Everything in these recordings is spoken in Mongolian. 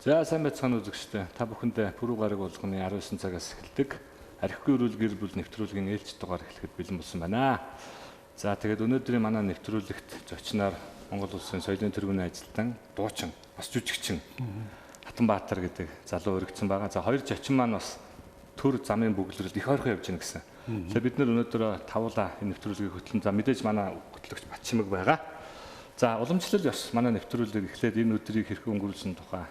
За сайн байцгаана үзэгчдээ. Та бүхэндээ пүрэв гараг болгоны 19 цагаас эхэлдэг Архигүй эрүүл гэр бүл нэвтрүүлгийн ээлж дугаар эхлэхэд бэлэн болсон байна. За тэгээд өнөөдрийн манай нэвтрүүлэгт зочноор Монгол Улсын соёлын тэргүүний ажилтан, дуучин, бас жүжигчин Хатанбаатар гэдэг залуу өргөцсөн байгаа. За хоёр зочин маань бас төр замын бүглэрэлд их ойрхон явж гин гэсэн. За бид нэр өнөөдөр тавуулаа энэ нэвтрүүлгийг хөтлөн. За мэдээж манай хөтлөгч Батчимэг байгаа. За уламжлал ёс манай нэвтрүүлэг эхлээд энэ өдрийг хэрхэн өнгөрүүлсэн тухай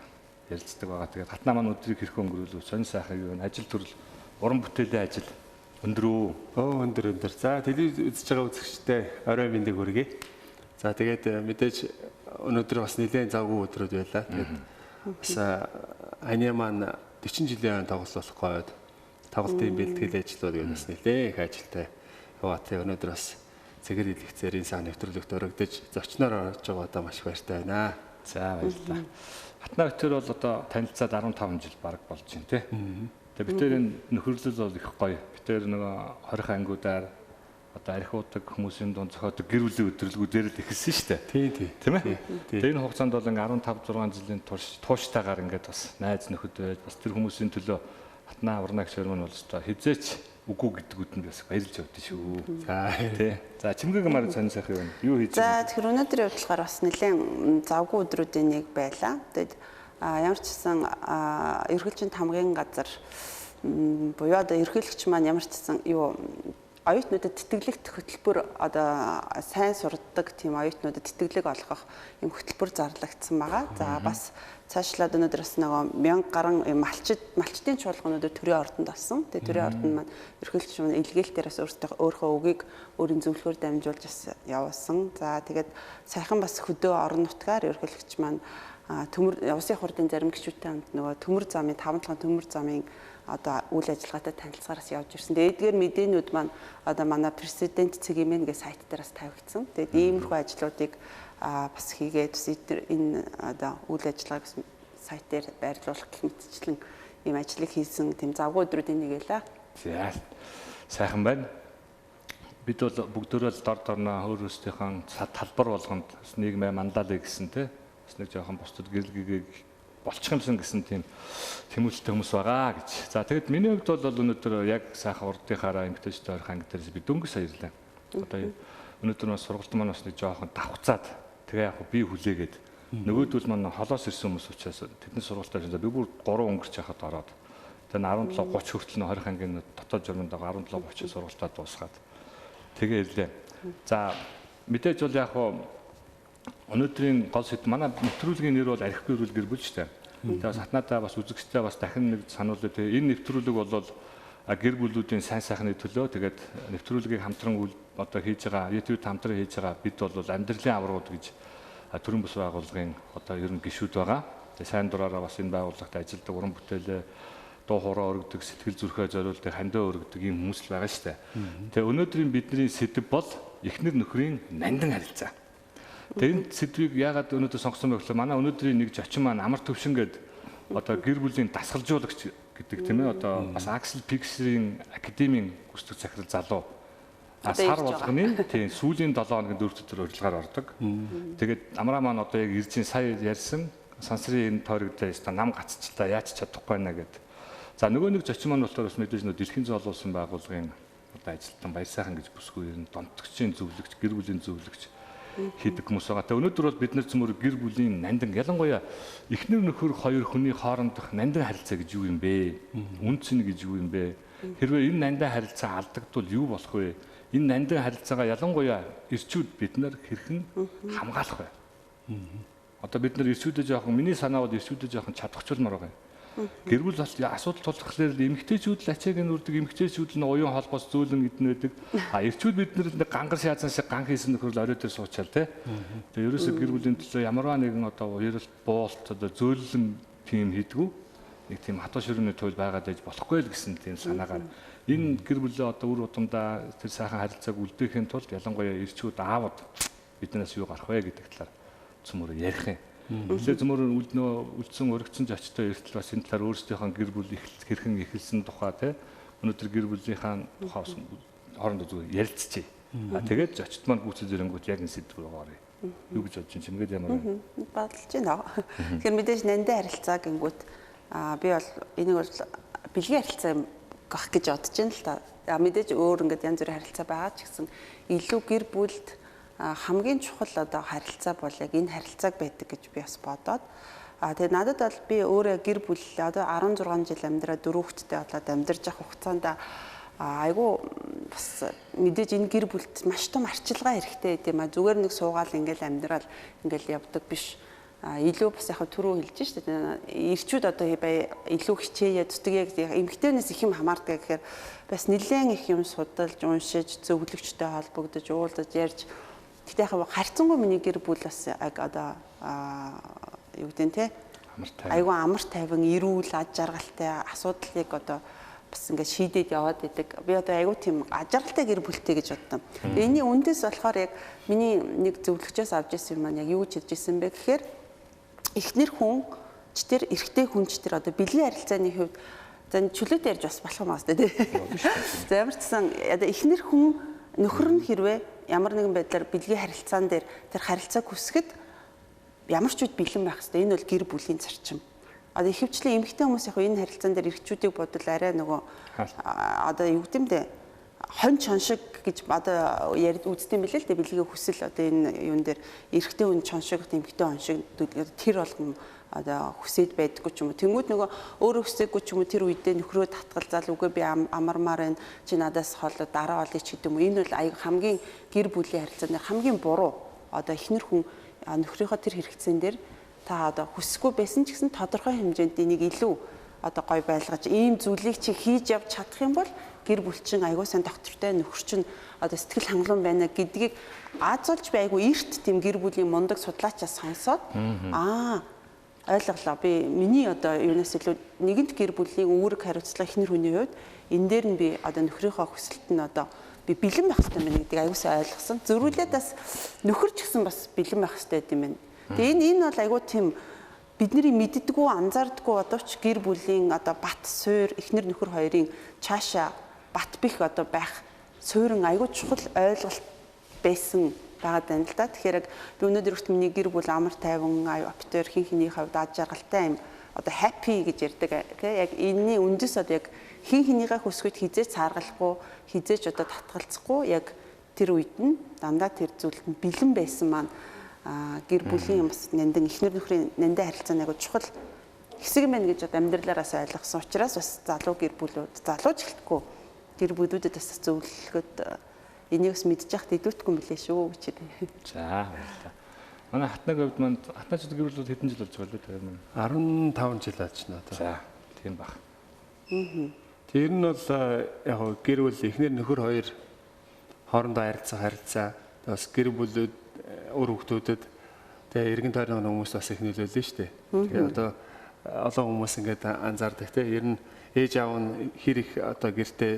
ярилцдаг байгаа. Тэгээд хатнаа маань өдрийг хэрхэн өнгөрүүлв? Сонь сайхан юу вэ? Ажил төрөл, уран бүтээлийн ажил өндөр үү? Өндөр. За телевиз үзэж байгаа үзэгчтэй орой мэндийг хүргэе. За тэгээд мэдээж өнөөдөр бас нэлээд завгүй өдрүүд байлаа. Тэгээд бас ани маань 40 жилийн тоглолт болохгүй. Тоглолтын бэлтгэл ажлууд гэдэг бас нэлээд их ажилтай яваа. Тэгээд өнөөдөр бас цэгэр хэлэгцээр энэ сайн нэвтрүүлэгт өргөдөж зочноор орж байгаадаа маш их баяртай байна. За баярлалаа. Хатнаа битэр бол одоо танилцаад 15 жил бараг болж байна тий. Тэгээ битэр энэ нөхөрлөл бол их гоё. Битэр нөгөө 20 ангиудаар одоо архиудаг хүмүүсийн дунд зохиодог гэр бүлийн өдрөлгүүдээр л эхэлсэн шүү дээ. Тийм ээ. Тэгээ энэ хугацаанд бол ингээ 15 6 жилийн турш тууштайгаар ингээд бас найз нөхөд байж бас тэр хүмүүсийн төлөө хатнаа урнаг шөрмөн болж та хизээч үгүй гэдгүүд нь бас баярлж явдсан шүү. За тий. За чимгээг маар сонь сайхан юу хийж байна? За тэгэхээр өнөөдрийн удалгаар бас нэлээд завгүй өдрүүдийн нэг байлаа. Тэгээд ямар ч гэсэн ерөнхийлөгчийн хамгийн газар буюу одоо ерөнхийлөгч маань ямар ч гэсэн юу оюутнуудад тэтгэлэгт хөтөлбөр одоо сайн сурдаг тийм оюутнуудад тэтгэлэг олгох юм хөтөлбөр зарлагдсан байгаа. За бас цаашлаад өнөөдөр бас нөгөө 1000 гаруй малчтын чуулгануудад төрийн ордонд олсон. Тэгээ төрийн ордонд маань ерөнхийлөгч маань илгээлтээрээс өөрийнхөө үгийг өөрийн зөвлөхөөр дамжуулж бас явуулсан. За тэгээд саяхан бас хөдөө орон нутгаар ерөнхийлөгч маань төмөр усын хурдын зарим гишүүдтэй хамт нөгөө төмөр замын 5 толгойн төмөр замын одоо үйл ажиллагаатай танилцахаас явж ирсэн. Тэгээд эдгээр мэдээнүүд маань одоо манай президент цэгийн гээ сайт дээрээс тавигдсан. Тэгээд иймэрхүү ажлуудыг бас хийгээд энэ одоо үйл ажиллагааг сайт дээр байрлуулах гэх мэтчлэн ийм ажлыг хийсэн тийм завгүй өдрүүдийн нэг байлаа. За сайхан байна. Бид бол бүгдөө л дор дорноо өөр өөрсдийнхөө талбар болгонд нийгмээ манлайлаа гэсэн тий. Бас нэг жоохон бусдад гэрэл гэгээг болчих юмсан гэсэн тийм тэмүүлэлтэй хүмүүс байгаа гэж. За тэгэд миний хувьд бол өнөөдөр яг сайхан урдынхаараа эмгтээчтэй ойрхон анги дээрээс би дөнгөс саярлаа. Одоо өнөөдөр бас сургалт маань бас нэг жоохон давхцаад тэгээ яг би хүлээгээд нөгөөдөл маань холоос ирсэн хүмүүс учраас тэдний сургалтаар би бүр 3 өнгөрч яхад ороод тэгээ 17:30 хүртэл 20 ангийн дотоод журманд байгаа 17:30 сургалтаа дуусгаад тэгээ ирлээ. За мэдээж бол яг өнөөдрийн гол сэдв манай нэвтрүүлгийн нэр бол Архигүй эрүүл гэр бүл шүү дээ. Тэгээд хатнаатаа бас үзэгчтэй бас дахин нэг сануулъя. Тэгээ энэ нэвтрүүлэг бол гэр бүлүүдийн сайн сайхны төлөө тэгээд нэвтрүүлгийг хамтран одоо хийж байгаа, YouTube хамтран хийж байгаа бид бол амьдралын аврагууд гэж төрийн бас байгууллагын одоо ер нь гишүүд байгаа. Тэгээд сайн дураараа бас энэ байгууллагт ажилладаг уран бүтээлээ дуу хоороо өргөдөг, сэтгэл зүрхээ зориулдаг, хандаа өргөдөг ийм хүмүүс л байгаа шүү дээ. Тэгээ өнөөдрийн бидний сэдв бол эхнэр нөхрийн нандин харилцаа. Тэгээд энэ сэдвийг яагаад өнөөдөр сонгосон бэ гэхээр манай өнөөдрийн нэг зочин маань амар төвшин гээд одоо гэр бүлийн дасгалжуулагч гэдэг тийм ээ одоо бас Аксел Пиксерийн академийн гүйцэтгэх захирал залуу сар болгоны тийм сүүлийн 7 хоногийн 4 өдөр урилгаар ордог. Тэгээд амраа маань одоо яг иржин сая ярьсан сансрын энэ тойрог дээр өста нам гацчлаа яаж чадахгүй байна гэд. За нөгөө нэг зочин маань болохоор бас мэдээж нөө дэлхийн зоолуулсан байгууллагын одоо ажилтан баяр сайхан гэж бүсгүй ер нь донтогчийн зөвлөгч, гэр бүлийн зөвлөгч хийдэг хүмүүс байгаа. Өнөөдөр бол бид нар цөмөр гэр бүлийн нандин ялангуяа эхнэр нөхөр хоёр хүний хоорондох нандин харилцаа гэж юу юм бэ? Үнц нь гэж юу юм бэ? Хэрвээ энэ нандин харилцаа алдагдвал юу болох вэ? Энэ нандин харилцаагаа ялангуяа эрчүүд бид нар хэрхэн хамгаалах вэ? Одоо бид нар эрчүүдээ жоохон миний санаа бол эрчүүдээ жоохон чадахчулмаар байгаа юм. Гэр бүл бол асуудал тулхлаар эмэгтэйчүүд л ачааг нь үрдэг, эмэгтэйчүүд нь уян холбоос зөөлөн идэн байдаг. Эрчүүд бид нэг гангар шаазан шиг ган хийсэн нөхрөл орой дээр суучаал тий. Тэгээ ерөөсөө гэр бүлийн төлөө ямарваа нэгэн одоо уяралт, буулт одоо зөөлөн тийм хийдгүү. Нэг тийм хатуу ширүүний туйл байгаад байж болохгүй л гэсэн тийм санаагаар энэ гэр бүлээ одоо үр удамдаа тэр сайхан харилцааг үлдээхийн тулд ялангуяа эрчүүд аавд биднээс юу гарах вэ гэдэг талаар цөмөр ярих юм. Үлээ зөмөр үлдсэн өргөцсөн зочтой эртэл бас энэ талаар өөрсдийнхөө гэр бүл хэрхэн эхэлсэн тухай тий өнөөдөр гэр бүлийнхаа тухай хоорондоо зүгээр ярилцчихъя. Тэгээд зочд маань гүйцэл зэрэнгүүт яг энэ сэдв рүү оръё. Юу гэж бодож байна? Чимгээд ямар байна? Бодлож байна. Тэгэхээр мэдээж нандин харилцаа гингүүт би бол энийг бол бэлгийн харилцаа гах гэж бодож байна л та. Мэдээж өөр ингээд янз бүрийн харилцаа байгаа ч гэсэн илүү гэр бүлд хамгийн чухал одоо харилцаа бол яг энэ харилцааг байдаг гэж би бас бодоод тэгээд надад бол би өөрөө гэр бүл одоо 16 жил амьдраад 4 хүүхэдтэй болоод амьдарч явах хугацаанд айгу бас мэдээж энэ гэр бүлд маш том арчилгаа хэрэгтэй гэдэм зүгээр нэг суугаал ингээл амьдрал ингээл явдаг биш. Илүү бас яг түрүү хэлж штэ ирчүүд одоо илүү хичээе зүтгэе яг эмгтэнээс их юм хамаардаг гэхээр бас нэлээд их юм судалж уншиж зөвлөгчтэй холбогдож уулзаж ярьж гэхдээ яг харьцангуй миний гэр бүл бас яг одоо юу гэдэг нь те айгүй амар тайван эрүүл аж жаргалтай асуудлыг одоо бас ингээд шийдээд яваад идэг. Би одоо айгүй тийм аж жаргалтай гэр бүлтэй гэж боддоо. Энийн үндэс болохоор яг миний нэг зөвлөгчөөс авч ирсэн юм маань яг юу гэж хэлж ирсэн бэ гэхээр эхнэр хүн ч тэр эрэгтэй хүн ч тэр одоо бэлгийн харилцааны хувьд за чөлөөт ярьж бас болох юм аа тэ. За ямар ч сан одоо эхнэр хүн нөхөр нь хэрвээ ямар нэгэн байдлаар бэлгийн харилцаан дээр тэр харилцааг хүсгэд ямар ч үед бэлэн байх хэрэгтэй. Энэ бол гэр бүлийн зарчим. Одоо ихэвчлэн эмэгтэй хүмүүс яг энэ харилцаан дээр эрэгчүүдийг бодвол арай нөгөө одоо юу гэдэм бэ хон чоншиг гэж одоо яриад үздэм билээ л дээ бэлгийн хүсэл одоо энэ юун дээр эрэгтэй хүн чоншиг эмэгтэй хүн шиг тэр болгон одоо хүсээд байдаггүй ч юм уу. Тэнгүүд нөгөө өөрөө хүсээгүй ч юм уу тэр үедээ нөхрөө татгалзаал үгүй би амармаар байна чи надаас хол дараа олъё ч гэдэг юм уу. Энэ бол хамгийн гэр бүлийн харилцааны хамгийн буруу одоо эхнэр хүн нөхрийнхөө тэр хэрэгцэн дээр та одоо хүсэхгүй байсан ч гэсэн тодорхой хэмжээнд энийг илүү одоо гой байлгаж ийм зүйлийг чи хийж явж чадах юм бол гэр бүлчин айгуу сайн доктортой нөхөр чинь одоо сэтгэл хангалуун байна гэдгийг аазуулж би айгуу эрт тийм гэр бүлийн мундаг судлаачаас сонсоод ойлголоо би миний одоо юунаас илүү нэгэнт гэр бүлийн үүрэг хариуцлага эхнэр хүний хувьд энэ дээр нь би одоо нөхрийнхөө хүсэлт нь одоо би бэлэн байх хэрэгтэй байна гэдгийг айгуу сайн ойлгосон. Зөрүүлээд бас нөхөр ч гэсэн бас бэлэн байх хэрэгтэй юм байна. Тэгээ энэ бол айгуу тийм бидний мэддэггүй анзаардаггүй одооч гэр бүлийн одоо бат суур эхнэр нөхөр хоёрын цаашаа бат бих одоо байх суурин айгуу чухал ойлголт байсан байгаад байна л да. Тэгэхээр би өнөөдөр хүртэл миний гэр бүл амар тайван оптер хин хиний хувьд аж жаргалтай юм одоо happy гэж ярьдаг тий яг энэний үндэс одоо яг хин хинийгээ хүсгүйд хизээч цааргалахгүй хизээч одоо татгалзахгүй яг тэр үед нь дандаа тэр зүйлд нь бэлэн байсан маань гэр бүлийн бас нандин эхнэр нөхрийн нандин харилцааны агуу чухал хэсэг юм байна гэж амьдралаараас ойлгосон учраас бас залуу гэр бүлүүд залууж эхэлтгүү гэр бүлүүдэд бас зөвлөгөөд энийг бас мэдчих хэдүүтгүй юм билээ шүү гэж. За баярлалаа. Манай хатнаг хувьд манд хатнагчд гэр бүлүүд хэдэн жил болж байгаа вэ тэр маань 15 жил болж байна одоо. За тийм баг. Тэр нь бол яг гэр бүл эхнэр нөхөр хоёр хоорондоо харилцаа бас гэр бүлүүд өөр хүүхдүүдэд тэгээ эргэн тойрны хүмүүс бас их нөлөөлнө шүү дээ. Тэгээ одоо олон хүмүүс ингээд анзаардаг те ер нь ээж аав нь хэр их одоо гэртээ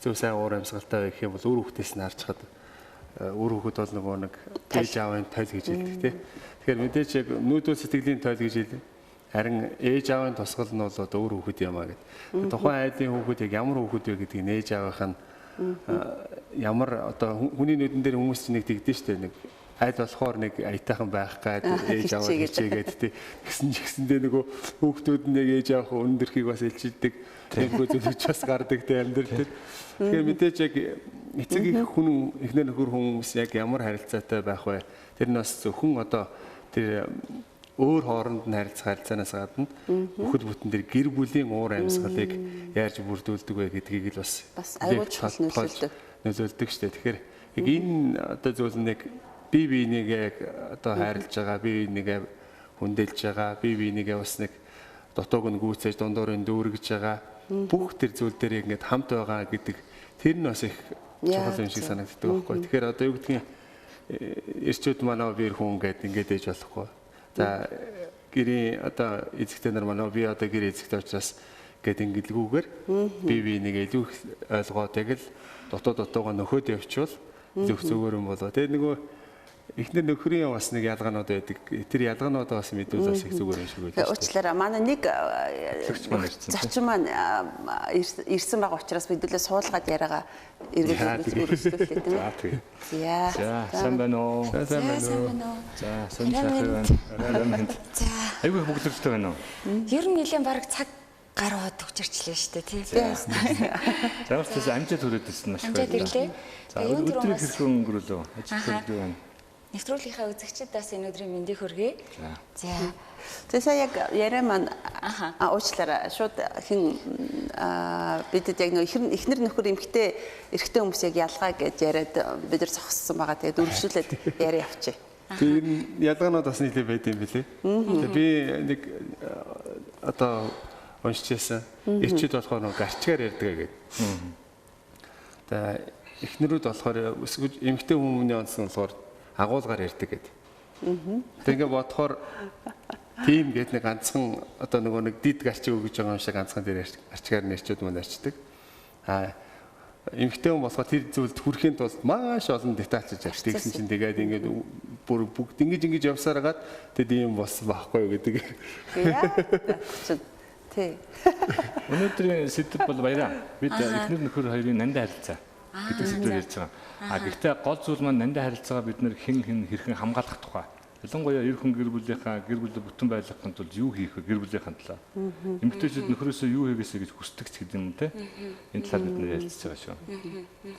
зөв сайн уур амьсгалтай байх юм бол өөр хүүхдээс нь харж хад өөр хүүхэд бол нөгөө нэг ээж аавын тойл гэж хэлдэг те. Тэгэхээр мэдээж яг нүүдэл сэтгэлийн тойл гэж хэлдэг. Харин ээж аавын тусгал нь бол одоо өөр хүүхэд юм аа гэдэг. Тухайн айлын хүүхэд яг ямар хүүхэд вэ гэдгийг ээж аавынх нь ямар одоо хүний нүдэн дээр хүмүүс чинь нэг тэгдэж штэ нэг айл болохоор нэг аятайхан байх гад ээж аав хичээгээд тэгсэндээ нөгөө хүүхдүүд нь яг ээж аав өнөндөрхийг бас илчилдэг тиймгүй зүйлч бас гардаг те амьдрал дээр. Тэгэхээр мэдээж яг эцэг их хүн эхнэр нөхөр хүмүүс яг ямар харилцаатай байх вэ? Тэр нь бас зөвхөн одоо тэр өөр хооронд нь харилцаанаас гадна бүхэл бүтэн дээр гэр бүлийн уур амьсгалыг яаж бүрдүүлдэг вэ гэдгийг л бас айгуу чухал нөлөөлдөг шүү дээ. Тэгэхээр яг энэ одоо зүйл нэг бие биенийгээ яг одоо хайрлаж байгаа, бие биенийгээ хүндэлж байгаа, бие биенийгээ бас нэг дутууг нь гүйцээж дундуурын дүүргэж байгаа. Бүх тэр зүйл дээр яг ингээд хамт байгаа гэдэг тэр нь бас их чухал юм шиг санагддаг байхгүй. Тэгэхээр одоо юу гэдгийг эрчүүд манай биер хүн ингээд ээж болохгүй. За гэрийн одоо эзэгтэй нар манай би одоо гэр эзэгтэй учраас гээд ингэлгүүгээр бие биенийг илүү ойлгоод яг л дутуугаа нөхөд явчвал зөв зүгээр юм болоо. Тэгээ нөгөө эхнэр нөхрийн бас нэг ялгаанууд байдаг. Тэр ялгаануудаа бас мэдвэл бас их зүгээр юм шиг байлаа. Уучлаарай. Манай нэг зочин маань ирсэн байгаа учраас бидүүлээ суулгаад яриагаа үргэлжлүүлээ тийм ээ. За, сайн байна уу? Сайн байна уу? За, сайн. За. Айгүй хөглөлттэй байна уу? Ер нь нэлээд баг цаг гараад төгчөрчлээ шүү дээ тий. За, өөртөө амжаад хүрээд ирсэн маш Амжаад ирлээ. За, өдрийг хэрхэн өнгөрөөлөө? Ажил юу вэ? Нэвтрүүлгийнхаа үзэгчид бас энэ өдрийн мэндийг хүргэе. За. Тэгээ сая яг яриа маань уучлаарай. Шууд хин бидэд яг нөө эхнэр нөхөр эмэгтэй эрэгтэй хүмүүс яг ялгаа гэж яриад бид нар зогссон байгаа. Тэгээд үргэлжлүүлээд яриа явчих. Тэр ялгаанууд бас нийлээ байд юм билээ. Тэгээ би нэг одоо уншижсэн. Ирчүүд болохоор нэг гарчгаар ярьдаг гэдэг. Тэгээ эхнэрүүд болохоор эсвэл эмэгтэй хүмүүний онцлог болохоор агуулгаар ярьдаг гэдэг. Тэгээ бодохоор тийм гээд нэг ганцхан одоо нөгөө нэг дид гарчиг өгж байгаа юм шиг ганцхан дээр арчгаар нэрчүүд мөн арчдаг. Эмэгтэй хүн болохоор тэр зүйлд хүрэхийн тулд маш олон детальчж арчдаг гэсэн чинь тэгээд ингээд бүр бүгд ингэж явсаар хагаад тэд ийм болсон байхгүй юу гэдэг. Тий. Өнөөдрийн сэдэв бол баяраа. Бид эхнэр нөхөр хоёрын нандин харилцаа гэдэг сэдвээр ярьж байгаа. Гэхдээ гол зүйл маань нандин харилцаагаа бид нэр хэн хэрхэн хамгаалах тухай. Ялангуяа эр хүн гэр бүлээ бүтэн байлгахын тулд юу хийх вэ? Гэр бүлийнхэн талаар. Эмэгтэйчүүд нөхрөөсөө юу хийгээсэ гэж хүсдэг ч гэдэг юм те. Энэ талаар бид нэр ярилцж байгаа шүү.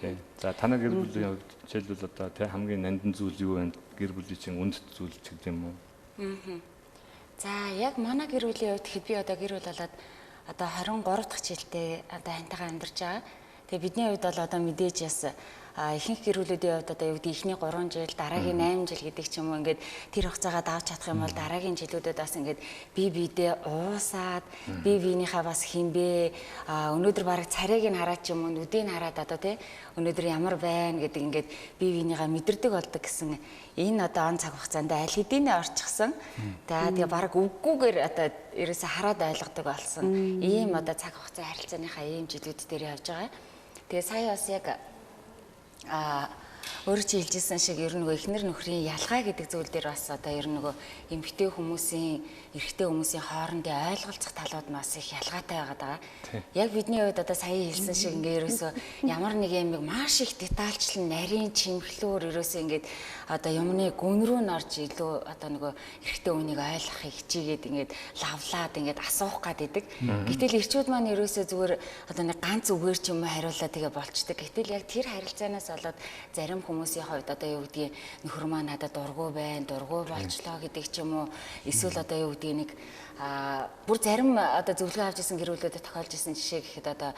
Тийм. За танай гэр бүлийн хувьд жишээлбэл одоо те хамгийн нандин зүйл юу вэ? Гэр бүлийн чинь үндэт зүйл ч гэдэг юм уу? За яг манай гэр бүлийн хувьд хэд би одоо гэр бүл болоод одоо 23 дахь жилдээ одоо хантайгаа амьдарч байгаа. Тэгээ бидний хувьд бол одоо мэдээж яс ихэнх гэр бүлүүдийн хувьд одоо юу гэдэг ихний 3 жил, дараагийн 8 жил гэдэг ч юм уу ингээд тэр хугацаагаа давж чадах юм бол дараагийн жилүүдэд бас ингээд бие биедээ уусаад бие биенийхээ бас хинбэ өнөөдөр бараг царайг нь хараад ч юм уу нүдийг хараад одоо тий өнөөдөр ямар байна гэдэг ингээд бие биенийгаа мэдэрдэг болдог гэсэн энэ одоо он цаг хугацаанд аль хэдийнэ орчихсон. Тэгээ бараг үггүйгээр одоо ерөөсө хараад ойлгодог болсон. Ийм одоо цаг хугацааны харилцааныхаа ийм жилүүд дээр явж байгаа. Тэгээ сая бас яг өөрөө чи хэлжсэн шиг ер нь нөгөө эхнэр нөхрийн ялгаа гэдэг зүйл дээр бас одоо ер нь нөгөө эмэгтэй хүмүүсийн эрэгтэй хүмүүсийн хоорондын ойлголцох талууд нь бас их ялгаатай байгаа. Яг бидний хувьд одоо сая хэлсэн шиг ингээ ерөөсөө ямар нэг юм маш их детальчлан нарийн чимхлүүр ерөөсөө ингээд одоо юмны гүн рүү норж илүү одоо нөгөө эрэгтэй хүнийг ойлгохыг хичээгээд ингээд лавлаад ингээд асуух гэдэг. Гэтэл эрчүүд маань ерөөсөө зүгээр одоо нэг ганц үгээр ч юм уу хариулаад тэгээ болчдөг. Гэтэл яг тэр харилцаанаас болоод зарим хүмүүсийн хувьд одоо юу гэдгийг нөхөр маань надад дургуй байна, дургуй болчлоо гэдэг ч юм уу. Эсвэл одоо юу гэдгийг нэг бүр зарим одоо зөвлөгөө авч ирсэн гэр бүлүүдэд тохиолж ирсэн жишээ гэхэд одоо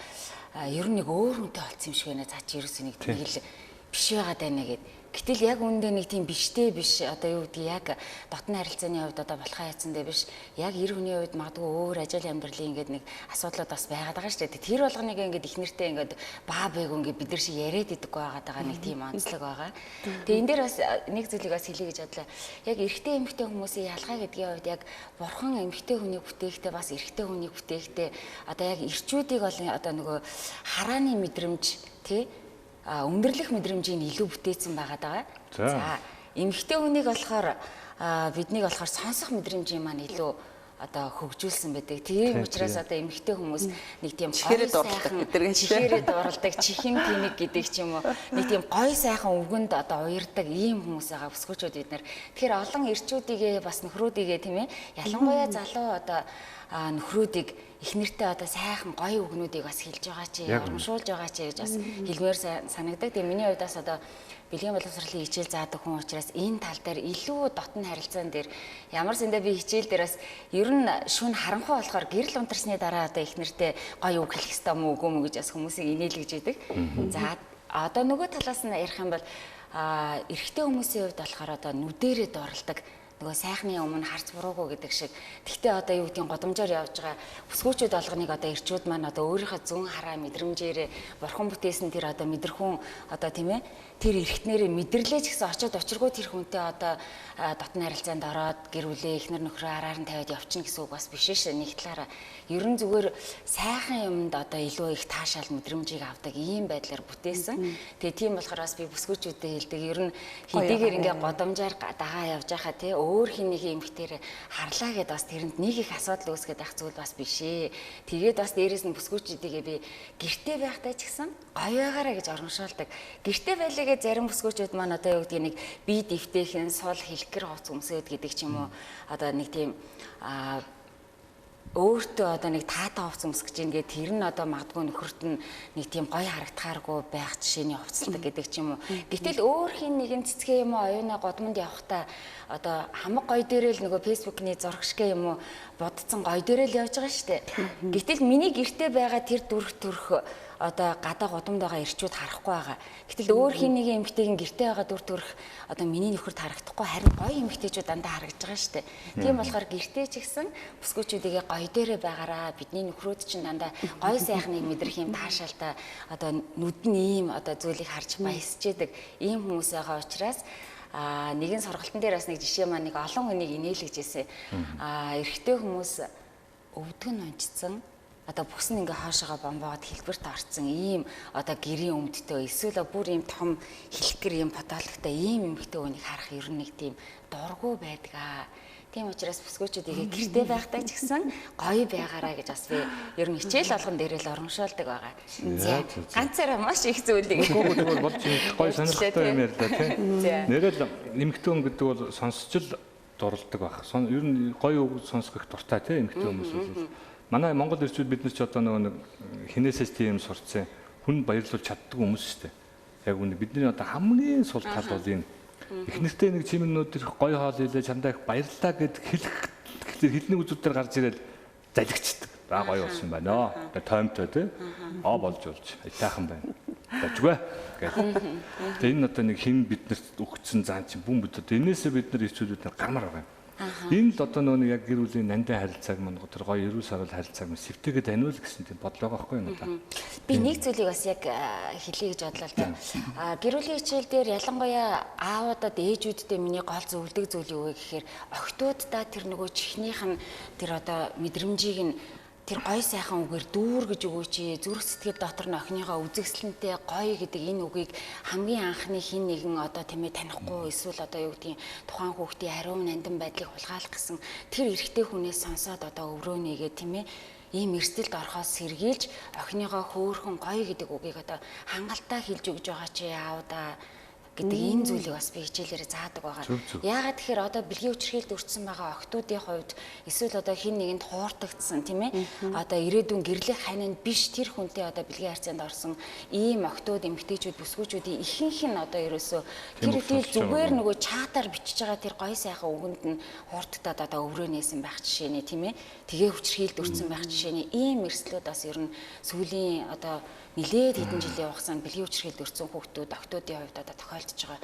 ер нь нэг өөр хүнтэй олцсон юм шиг байна. За чи ерөөсөө нэг л биш байгаад байна гэдэг. Гэтэл яг үүндээ нэг тийм биштэй биш одоо юу гэдгийг яг дотны харилцааны хувьд одоо болохоо яцсандээ биш яг эр хүний хувьд магадгүй өөр ажил амьдралын ингээд нэг асуудлууд бас байгаад байгаа шүү дээ. Тэр болгоныг ингээд их нэртэй ингээд баа бэг ингээд бид нар шиг яриад идэггүй байгаа нэг тийм онцлог байгаа. Тэгээ энэ дээр бас нэг зүйлийг бас хэлье гэж бодлоо. Яг эрэгтэй эмэгтэй хүмүүсийн ялгаа гэдгийн хувьд яг бурхан эмэгтэй хүнийг бүтээхдээ бас эрэгтэй хүнийг бүтээхдээ одоо яг эрчүүдийг бол одоо нөгөө харааны мэдрэмж тий өндөрлөх мэдрэмжийг илүү бүтээсэн байгаа. За эмэгтэй хүнийг болохоор биднийг болохоор сонсох мэдрэмжийн маань илүү одоо хөгжүүлсэн байдаг. Тийм учраас одоо эмэгтэй хүмүүс нэг тийм чихэрэд дурлдаг, чихэн тэнэг гэдэг ч юм уу. Нэг тийм гой сайхан өвгөнд одоо уярдаг ийм хүмүүс байгаа өсгөөчүүд бид нар. Тэгэхээр олон эрчүүдийгээ бас нөхрүүдийгээ тийм ээ. Ялангуяа залуу одоо нөхрүүдийг их нэртэй одоо сайхан гоё үгнүүдийг бас хэлж байгаа чи, урамшуулж байгаа чи гэж бас хэлмээр санагддаг. Тэгээ миний хувьд бас одоо бэлгийн боловсролын хичээл заадаг хүн учраас энэ тал дээр илүү дотн харилцаан дээр ямар сэндэ би хичээл дээр бас ер нь шүн харанхуй болохоор гэрэл унтарсны дараа одоо их нэртэй гоё үг хэлэх ёстой мүү үгүй мүү гэж бас хүмүүсийг инээлгэж идэг. За одоо нөгөө талаас нь ярих юм бол эрэгтэй хүмүүсийн хувьд болохоор одоо нүдэрээ дурладаг нөгөө сайхны өмнө харц буруугүй гэдэг шиг. Тэгтээ одоо юу гэдгийг годомжоор явж байгаа бүсгүүчүүд болгоныг одоо ирчүүд маань одоо өөрийнхөө зүн хараа мэдрэмжээрээ бурхан бүтээсэн тэр одоо мэдрэхүүн одоо тийм ээ тэр эргэтнэрээ мэдэрлээж гэсэн очиод учиргүй тэр хүнтэй одоо дотны харилцаанд ороод гэр бүлээ эхнэр нөхрөө араар нь тавиад явчихна гэсэн үг бас биш шээ. Нэг талаараа ерөн зүгээр сайхан юмд одоо илүү их таашаал мэдрэмжийг авдаг ийм байдлаар бүтээсэн. Тэгээ тийм болохоор бас би бүсгүүчүүдэд хэлдэг ер нь хэдийгээр ингээ годомжаар дагаа явж байхаа тий өөр хин нэг эмгтээр харлаа гэдээ бас тэрэнд нэг их асуудал үүсгээд байх зүйл бас биш ээ. Тэгээд бас дээрэс нь бүсгүүчүүдийгээ би гэртээ байхтай ч гэсэн гоё байгаараа гэж урамшуулдаг. Гэртээ байлээгээ зарим бүсгүүчүүд маань одоо юу гэдгийг нэг бие дэвтэйхэн сул хэлэхэр хоц өмсөд гэдэг ч юм уу одоо нэг тийм өөртөө одоо нэг таатаа хувц өмсгэж ингээд тэр нь одоо магадгүй нөхөрт нь нэг тийм гоё харагдахааргүй байх жишээний хувцалдаг гэдэг ч юм уу. Гэтэл өөр хин нэгэн цэцгээ юм уу оюуна годмонд явахдаа одоо хамаг гоё дээрээ л нөгөө фэйсбүүкний зураг шгэ юм уу бодцсон гоё дээрээ л явж байгаа шүү дээ. Гэтэл миний гэртээ байгаа тэр дүрх төрх одоо гадаа годомд байгаа ирчүүд харахгүй байгаа. Гэтэл өөр хин нэгэн эмэгтэйгийн гэртээ байгаа дүр төрх одоо миний нөхөрт харагдахгүй харин гоё эмэгтэйчүүд дандаа харагдж байгаа шүү дээ. Тийм болохоор гэртээ ч гэсэн бүсгүүчүүдийгээ гоё дээрээ байгаараа бидний нөхрөөд чинь дандаа гоё сайхныг мэдрэх юм таашаалтай одоо нүд нь ийм одоо зүйлийг харж баясчээдэг ийм хүмүүс байгаа учраас нэгэн сургалтын дээр бас нэг жишээ маань нэг олон хүнийг инээлгэж ирсэн. Эрэгтэй хүмүүс өвдгөн онцсон одоо бүс нь ингээ хаашаага бомбоод хэлбэрт орцсон ийм одоо гэрийн өмдтэй эсвэл бүр ийм том хэлэхгэр ийм потологтой ийм эмэгтэй хүнийг харах ер нь нэг тийм дургүй байдаг. Тийм учраас бүсгүүчүүдийг гэртээ байхтай ч гэсэн гоё байгаараа гэж бас би ер нь хичээл болгон дээрээ л оромшуулдаг байгаа. Ганцаараа маш их зүйлийг тэгвэл болж гоё сонирхолтой юм ярьлаа тийм. Нэрэл эмэгтэй хүн гэдэг бол сонсчл дурладаг байх. Ер нь гоё үг сонсох их дуртай тийм эмэгтэй хүмүүс бол. Манай Монгол ирчүүд бид нар ч одоо нөгөө хинээсээс тийм сурцсан хүн баярлуулж чаддаг хүмүүс шүү дээ. Яг үнэ бидний одоо хамгийн сул тал бол энэ. Эхнэртэй нэг чимэгнүүд их гоё хоол хийлээ чамдаа их баярлалаа гэд хэлний үзүүдээр гарч ирэл залгичдаг. Гоё болсон байна. Тоймтой тий. Болж айтайхан байна. Бажгүй гэх. Тэгээ энэ одоо нэг хин биднэрт өгцөн заан чинь бүм бид одоо энээсээ бид нар ирчүүдүүд гармаар байгаа юм. Энэ л одоо нөгөө яг гэр бүлийн нандин харилцааг мань тэр гоё эрүүл сарвал харилцааг мань сэвтэйгээ таниул гэсэн тийм бодлоо байгаа байхгүй юу надаа. Би нэг зүйлийг бас яг хэлье гэж бодлоо л да. Гэр бүлийн хичээл дээр ялангуяа аавуудад ээжүүдтэй миний гол зөвлөдөг зүйл юу вэ гэхээр охтуудаа тэр нөгөө чихнийх нь тэр одоо мэдрэмжийг нь тэр гоё сайхан үгээр дүүргэж өгөөч. Зүрх сэтгэл дотор нь охиныхоо үзэгсэлэнтэй гоё гэдэг энэ үгийг хамгийн анхны хин нэгэн одоо тийм ээ танихгүй эсвэл одоо юу гэдгийг тухайн хүүхдийн ариун нандин байдлыг хулгайлах гэсэн тэр эрэгтэй хүнээс сонсоод одоо өврөө нэгээ тийм ээ ийм эрсдэлд орохоос сэргийлж охиныгоо хөөхөн гоё гэдэг үгийг одоо хангалттай хэлж өгж байгаа чи аавда гэдэг энэ зүйлийг бас би хичээлээрээ заадаг байгаа. Яагаад тэгэхээр одоо бэлгийн хүчрхийлд өртсөн байгаа охтуудын хувьд эсвэл одоо хин нэгэнд хууртагдсан тийм ээ одоо ирээдүйн гэрлэх хананд биш тэр хүнтэй одоо бэлгийн харьцаанд орсон ийм охтууд эмэгтэйчүүд бүсгүүчүүдийн ихэнх нь одоо ерөөсөө тэр ихийг зүгээр нөгөө чатаар бичиж байгаа тэр гоё сайхан үгэнд нь хууртагдаад одоо өврөө нээсэн байх жишээний тийм ээ тэгээ хүчрхийлд өртсөн байх жишээний ийм эрсдлүүд бас ер нь сүүлийн одоо нилээд хэдэн жилийн хугацаанд бэлгийн хүчрхийлд өртсөн хүүхдүүд охтуудын хувьд одоо тохиолдож байгаа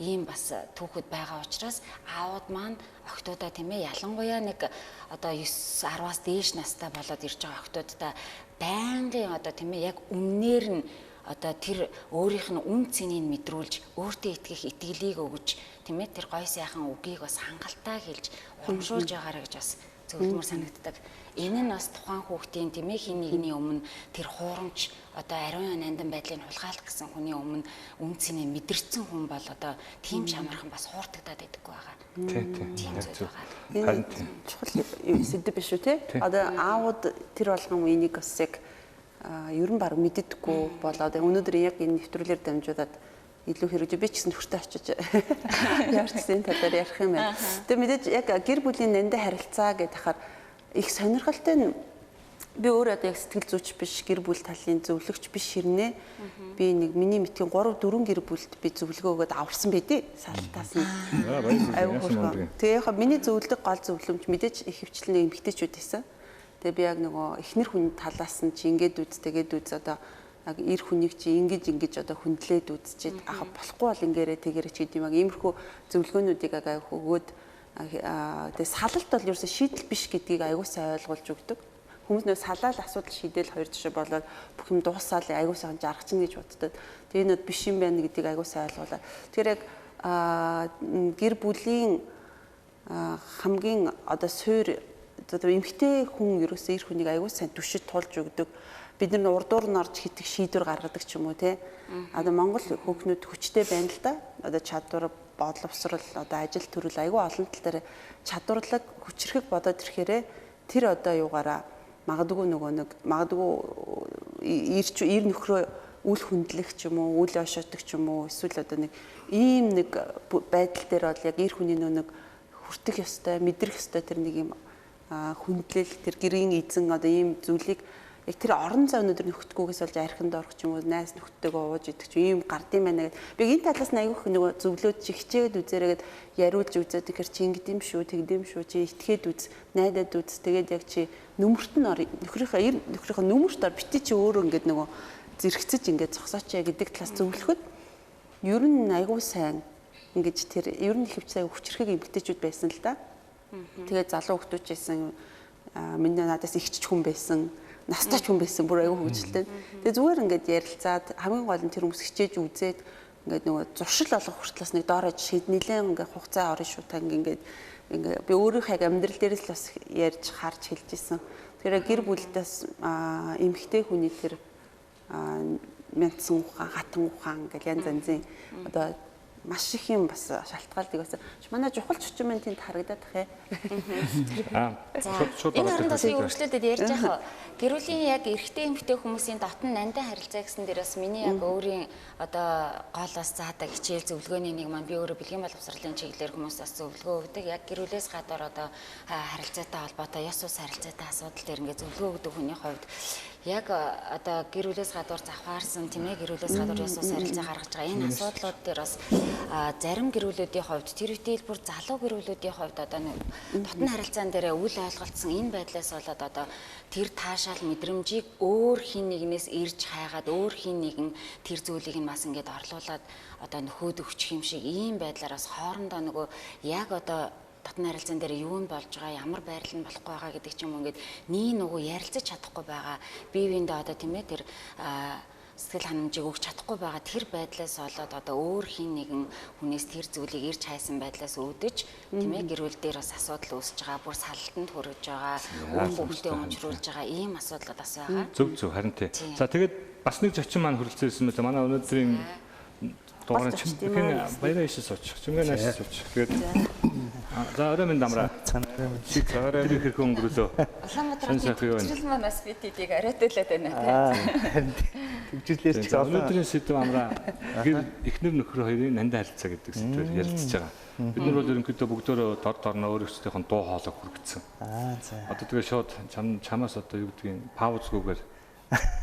ийм бас түүхэд байгаа учраас аауд маань охтуудаа тийм ээ ялангуяа нэг одоо 9-10-аас дээш настай болоод ирж байгаа охтуудаа байнгын одоо тийм ээ яг өмнөр нь одоо тэр өөрийнх нь үн цэнийг мэдрүүлж өөртөө итгэх итгэлийг өгж тийм ээ тэр гой сайхан үгийг бас хангалттай хэлж урамшуулж байгаараа гэж бас зөвлөмөр санагддаг. Энэ нь бас тухайн хүүхдийн тийм ээ хин нэгний өмнө тэр хуурамч одоо ариун нандин байдлыг хулгайлах гэсэн хүний өмнө үн цэнийг мэдэрсэн хүн бол одоо тийм шамархан бас хууртагдаад байдаггүй байгаа. Тийм зүйл байгаа. Чухал сэдэв биш үү те? Одоо аауд тэр болгон энийг бас яг ер нь баг мэддэггүй болоод өнөөдөр яг энэ нэвтрүүлгээр дамжуулаад илүү хэрэгжиж би ч гэсэн нөхөртөө очиж ямар ч гэсэн талаар ярих юм байна. Тэгээ мэдээж яг гэр бүлийн нандин харилцаа гэдэг хахаар их сонирхолтой нь би өөрөө одоо яг сэтгэл зүйч биш гэр бүл талын зөвлөгч биш хэрнээ би нэг миний мэдхийн 3 4 гэр бүлд би зөвлөгөө өгөөд аварсан байдээ салтаас нь. Тэгээ яг миний зөвлөдөг гол зөвлөмж мэдээж их хвчлэн эмгтээчүүд байсан. Тэгээ би яг нөгөө эхнэр хүн талаас нь чи ингээд үз тэгээд үз одоо яг эр хүнийг чи ингэж одоо хүндлээд үзчихэд ах болохгүй бол ингээрэ тэгэрэ ч гэдэм яг иймэрхүү зөвлөгөөнүүдийг агай өгөөд Тэгээ салалт бол ерөөсө шийдэл биш гэдгийг аягүй сайн ойлгуулж өгдөг. Хүмүүс нөө салаал асуудал шийдэл хоёр жишээ болоод бүх юм дуусаад аягүй сайн жаргах чинь гэж боддог. Тэгээ энэ биш юм байна гэдгийг аягүй сайн ойлгуулаа. Тэгэхээр яг гэр бүлийн хамгийн одоо суурь одоо эмэгтэй хүн ерөөсөө эр хүнийг аягүй сайн түшид тулж өгдөг. Бид нар урдуур нь орж хитэх шийдвэр гаргадаг ч юм уу те. Одоо Монгол хүүхнүүд хүчтэй байна л да. Одоо чадвар, бодловсрал, одоо ажил төрөл аягүй олон тал дээр чадварлаг, хүчрхэг бодоод ирэхээрээ тэр одоо юугаараа магадгүй ир нөхрөө үл хүндлэх ч юм уу, үл ошоотох ч юм уу, эсвэл одоо нэг ийм нэг байдал дээр бол яг ир хүний нэг хүртэх ёстой, мэдрэх ёстой тэр нэг юм хүндлэл, тэр гэрийн эзэн одоо ийм зүйлийг яг тэр орон зай өнөдөр нөхдгүйгээс болж архинд орох ч юм уу, найз нөхдөдөө ууж идэх ч ийм гардыг байна гэдэг. Би энэ талаас нь аягүйх нөгөө зөвлөөд чи хичээгээд үзээрэй гэд яриулж үзээд тэгэхээр чи ингэдэм шүү, тэгдэм шүү, чи итгээд үз, найдаад үз. Тэгээд яг чи нүмерт нь нөхрийнхөө нүмерт ор бити чи өөрөө ингээд нөгөө зэрэгцэж ингээд зогсооч гэдэг талаас зөвлөхөд ер нь аяггүй сайн ингэж тэр ер нь хөвцөө хүчрхэг эмгтээчүүд байсан л да. Тэгээд залуу хүмүүс байсан миний надаас ихч хүн байсан. Настай ч хүн байсан бүр аягүй хөвгөлтэй. Тэгээ зүгээр ингээд ярилцаад хамгийн гол нь тэр хүмүүс хичээж үзээд ингээд нөгөө зуршил олох хүртлээс нэг доорож шийд нилээн ингээд хугацаа орно шүү та ингээд би өөрийнхөө яг амьдрал дээрээс л бас ярьж харж хэлж исэн. Тэгэхээр гэр бүлдээс эмэгтэй хүний тэр мянцсан ухаан, хатан ухаан гэл янз янзын одоо маш их юм бас шалтгаалдаг байсан. Манай чухал чучин маань тэнд харагдаад тах Энэ хандаас үргэлжлүүлээд ярьж байгаа. Гэрүүлийн яг эрэгтэй эмэгтэй хүмүүсийн дотн нандин харилцаа гэсэн дээрээс миний яг өөрийн одоо голоос заадаг хичээл зөвлөгөөний нэг маань би өөрөө бэлгийн боловсролын чиглэлээр хүмүүст бас зөвлөгөө өгдөг. Яг гэрүүлээс гадаар одоо харилцаатай холбоотой ёс ус харилцаатай асуудал дээр ингээд зөвлөгөө өгдөг хүний хувьд яг одоо гэрүүлээс гадуур завхаарсан тийм ээ гэрүүлээс гадуур ёс ус харилцаа гаргаж байгаа энэ асуудлууд дээр бас зарим гэрүүлүүдийн хувьд тэр үеийн бүр залуу гэрүүлүүдийн хувьд одоо дотн харилцаан дээр үл ойлголцсон энэ байдлаас болоод одоо тэр таашаал мэдрэмжийг өөр хин нэгнээс ирж хайгаад өөр хин нэгэн тэр зүйлийг нь бас ингээд орлуулад одоо нөхөөд өгчих юм шиг ийм байдлаараас хоорондоо нөгөө яг одоо дотн харилцаан дээр юу нь болж байгаа, ямар байрлал нь болохгүй байгаа гэдэг ч юм уу ингээд нэг нөгөө ярилцаж чадахгүй байгаа. Бие биендээ одоо тийм ээ тэр сэтгэл ханамжийг өгч чадахгүй байгаа тэр байдлаас болоод одоо өөр хин нэгэн хүнээс тэр зүйлийг ирж хайсан байдлаас үүдэж тийм ээ гэрүүл дээр бас асуудал үүсэж байгаа, бүр салтанд хүрэж байгаа, хүүхдээ өмчрүүлж байгаа ийм асуудлууд бас байгаа. Зөв харин тий. За тэгээд бас нэг зочин маань хүрэлцээсэн мэт манай өнөөдрийн дугаар чинь баяраа ишээ суучих. Чимгээ нааш суучих. Тэгээд за орой минь дамраа. Чиг орой минь хэрхэн өнгөрүүлөө. Улаанбаатарын төвчрэл маань бас бид эдийг оройтуулаад байна тийм. Төвчрлээс ч өнөөдрийн сэдэв амраа гэр эхнэр нөхөр хоёрын нандин харилцаа гэдэг сэдвээр ярилцж байгаа. Бид нар бол ерөнхийдөө бүгдөө дор дорноо өөрсдийнх нь дуу хоолой хүргэсэн. За. Одоо тэгээ шууд чамаас одоо юу гэдгийг паузгүйгээр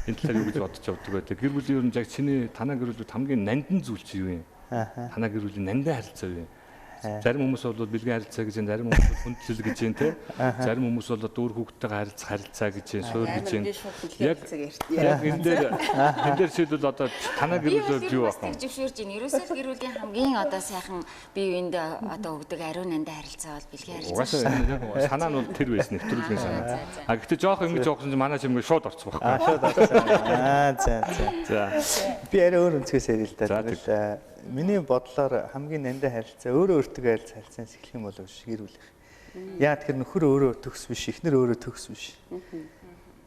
энэ талаар юу гэж бодож явдаг байдаг. Гэр бүлийн ер нь яг чиний танаа гэр бүлд хамгийн нандин зүйл чи юу юм? Танаа гэр бүлийн нандин харилцаа юу юм? Зарим хүмүүс бол бэлгийн харилцаа гэж, зарим хүмүүс бол хүндлэл гэж юм те. Зарим хүмүүс бол дүүр хүүхдтэйгээ харилцаа гэж, суур гэж юм. Яг энэ дээр шийдвэл одоо танаа гэр бүл юу байх вэ? Зөвшөөрж байна. Ерөөсөө гэр бүлийн хамгийн одоо сайхан бие биендээ одоо өгдөг ариун нандин харилцаа бол бэлгийн харилцаа. Санаа нь бол тэр байсан нэвтрүүлгийн санаа. А гэхдээ жоох ингэж явахсан чинь манай чимгээ шууд орцсон байхгүй. Шууд орцсон. За. Би арай өөр өнцгөөс ярил л да. Тэгэл миний бодлоор хамгийн нандин харилцаа өөрөө өөртөө харилцаанаас эхлэх юм болов ш гэр бүлийнх. Яа тэгэхээр нөхөр өөрөө төгс биш, эхнэр өөрөө төгс биш.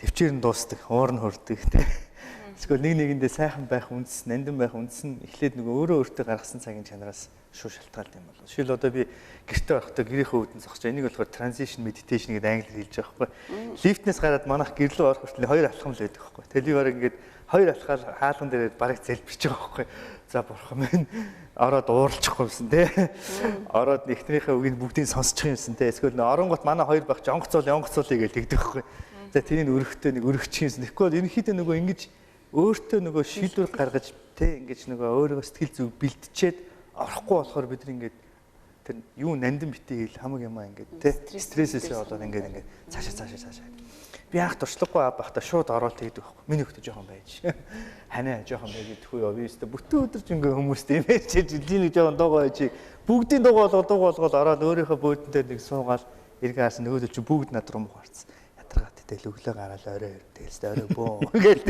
Төвчээр нь дуустдаг, уур нь хүрдэг тий. Эсвэл нэг нэгэндээ сайхан байх үндэс, нандин байх үндэс нь эхлээд нөгөө өөрөө өөртөө гаргасан цагийн чанараас шууд шалтгаалдаг юм болов. Жишээл одоо би гэртээ байхдаа гэрийнхээ үүдэн зогсож энийг болохоор transition meditation гэдэг англиар хэлж байгаа байхгүй. Лифтнээс гараад манайх гэр рүү орох хүртэл хоёр алхам л байдаг байхгүй. Тэгэл би бараг ингээд хоёр алхаал хаалган дээр бараг залбирч байгаа байхгүй. За бурхан минь ороод ууралчихгүй юмсан тий. Ороод нэгтнийхээ үгийг бүгдийг сонсчих юмсан тий. Эсвэл оронгот манай хоёр байх ч онгоцоолъё гэж тэгдэг байхгүй. За тэрийг өргөхтэй нэг өргөчих юмсан. Тэгэхгүй бол ерөнхийдөө нөгөө ингэж өөртөө нөгөө шийдвэр гаргаж тий ингэж нөгөө өөрийгөө сэтгэл зүг бэлтчихэд орохгүй болохоор бид ингээд тэр юу нандин битээ хэл хамаг юмаа ингээд тий стрессээсээ болоод ингээд цаашаа. Би анх туршлагагүй авахта шууд ороод тэгдэг байхгүй. Миний хөлтө жоохон байж. Ханаа жоохон байж гэдэхгүй юу. Би өстө бүтэн өдөрч ингээ хүмүүстэй имэж жилийн жоохон дуугаа байж. Бүгдийн дуугаа болгоод ороод өөрийнхөө бөөдөн дээр нэг суугаал эргээс нөгөөдөл чи бүгд над руу мухарцсан. Ятрагаад тэгэл өглөө гараад орой тэгэлс орой бөө гээл.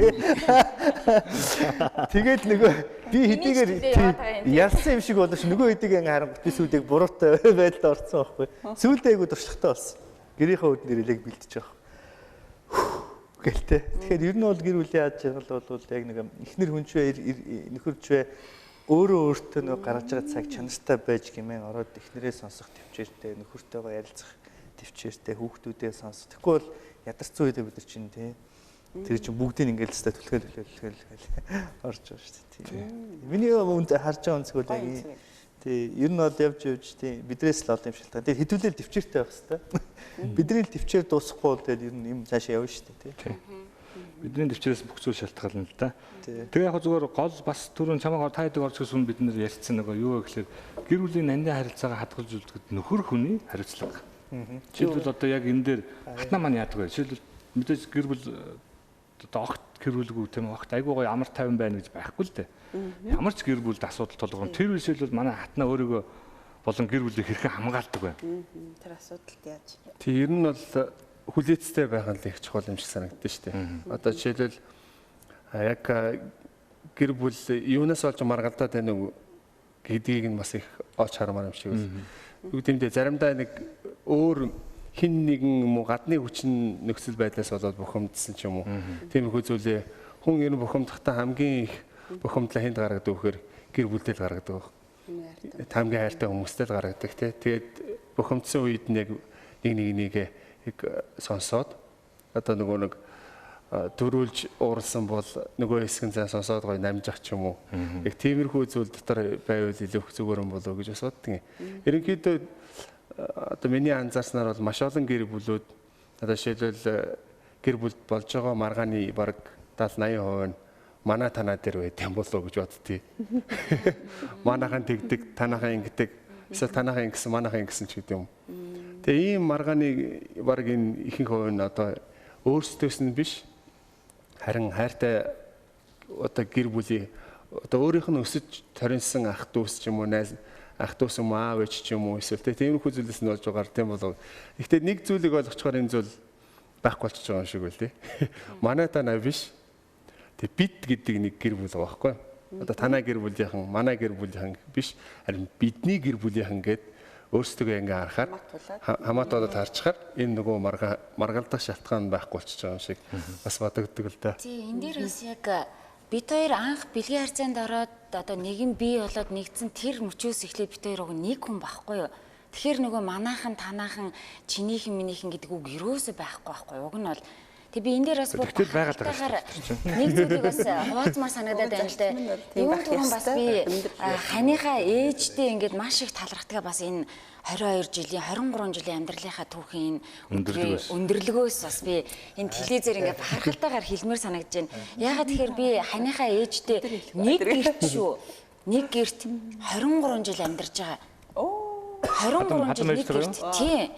Тэгээд нөгөө би хэдийгээр ялсан юм шиг болооч нөгөө хэдийг ингээ харангуут би сүйдийг буруутай байдалд орсон байхгүй. Сүйдээ айгу туршлагатай болсон. Гэрийнхээ үүд нэрэлэг бэлдэж байгаа. Гэлтэй. Тэгэхээр ер нь бол гэр бүлийн яаж жаргал бол яг нэг эхнэр хүнчвэ нөхөрчвэ өөрөө өөртөө нэг гаргаж байгаа цаг чанартай байж гэмээр ороод эхнэрээ сонсох төвчээртэй нөхөртөөгөө ярилцах төвчээртэй хүүхдүүдээ сонсох. Тэгэхгүй бол ядарсан үедээ бид нар чинь тий тэр чинь бүгдийг ингээл хэвээр түлхэл орж байгаа шүү дээ. Миний үнд харж байгаа үнцгүүд яг тий ер нь бол явж тий бидрээс л олон юм шалтгаан. Тэгээ хэдүүлэл төвчээртэй байх хэвээр. Бидний төвчээр дуусахгүй бол тэгэл ер нь юм цаашаа явна шүү дээ тий. Бидний төвчрээс бүх зүйл шалтгаална л да. Тэгээ яг зүгээр гол бас түрүүн чамайг та хэдэг орж ирсэн бид нар ярьсан нөгөө юу гэхээр гэр бүлийн нандин харилцаагаа хадгалж үлдэхэд нөхөр хүний хариуцлага. Жишээлбэл одоо яг энэ дээр хатна маань яадаг вэ? Жишээлбэл мэдээж гэр бүл одоо огт гэрүүлгүй тийм огт айгүй гоё амар тайван байна гэж байхгүй л дээ. Ямар ч гэр бүлд асуудал тулгарна. Тэр үеишэл бол манай хатна өөрийгөө болон гэр бүлийг хэрхэн хамгаалдаг вэ? Тэр асуудалд яаж? Тэг ер нь бол хүлээцтэй байх нь л их чухал юм шиг санагддаг шүү дээ. Одоо жишээлбэл яг гэр бүл юунаас олж маргалдаад байна уу гэдгийг нь бас их олж хармаар юм шиг байна. Юу гэмдэ заримдаа нэг өөр хин нэгэн юм уу гадны хүчин нөхцөл байдлаас болоод бухимдсан ч юм уу. Тиймэрхүү зүйлээ хүн ер нь бухимдахдаа хамгийн их бухимдлаа хэнд гаргадаг вэхээр гэр бүлдээ л гаргадаг. Хамгийн хайртай хүмүүстэй л гаргадаг тий. Тэгээд бухимдсан үед нэг нэгээ их сонсоод одоо нөгөө нэг төрүүлж уурсан бол нөгөө хэсгэн цаа сонсоод гоё намжих ч юм уу. Яг тиймэрхүү зүйл дотор байвал илүү зүгээр юм болов уу гэж бас боддог юм. Ерөнхийдөө одоо миний анзаарснаар бол маш олон гэр бүлүүд одоо жишээлбэл гэр бүлд болж байгаа маргааны бараг 70-80% нь манай танаа дээр байт юм болов уу гэж боддتي. Манайхан тэгдэг, танайхан ингэдэг, эсвэл танайхан ингэсэн, манайхан ингэсэн ч гэдэг юм. Тэгээ ийм маргааны бараг энэ ихэнх хувь нь одоо өөрсдөөс нь биш харин хайртай одоо гэр бүлийн одоо өөрийнх нь өсөж торинсан ах дүүс ч юм уу найз ах дүүс юм аав ээж ч юм уу эсвэл тиймэрхүү зүйлээс нь болж байгаа тийм болов. Гэхдээ нэг зүйлийг ойлгочоор энэ зүйл байхгүй болчихж байгаа юм шиг үл тий. Манай танаа биш. Тэг бид гэдэг нэг гэр бүл байгаа байхгүй. Одоо танаа гэр бүлийнхэн, манай гэр бүлийнхэн биш харин бидний гэр бүлийнхэн гэдэг өөрсдөө ингээ харахаар хамаатуудад харчихаар энэ нөгөө маргалдах шалтгаан байхгүй болчихж байгаа юм шиг бас бодогддог л да. Тий, энэ дээр бас яг бид хоёр анх бэлгийн харьцаанд ороод одоо нэгэн бий болоод нэгдсэн тэр мөчөөс эхлээд бид хоёр нэг хүн байхгүй юу. Тэгэхээр нөгөө манаахан танаахан чинийхэн минийхэн гэдэг үг юусоо байхгүй. Уг нь бол тэг би энэ дээр бас бүр байгаагаар нэг зүйлийг бас хуваалцмаар санагдаад байна л да. Юм түрүүн бас би ханыхаа ээжтэй ингээд маш их талархтгаа бас энэ 22 жилийн 23 жилийн амьдралынхаа түүхийн өндөрлөгөөс бас би энэ телевизээр ингээд харахалтайгаар хэлмээр санагдаж байна. Яагаад тэгэхээр би ханыхаа ээжтэй нэг гэрт шүү. Нэг гэрт 23 жил амьдарч байгаа. 23 жил нэг гэрт. Тийм.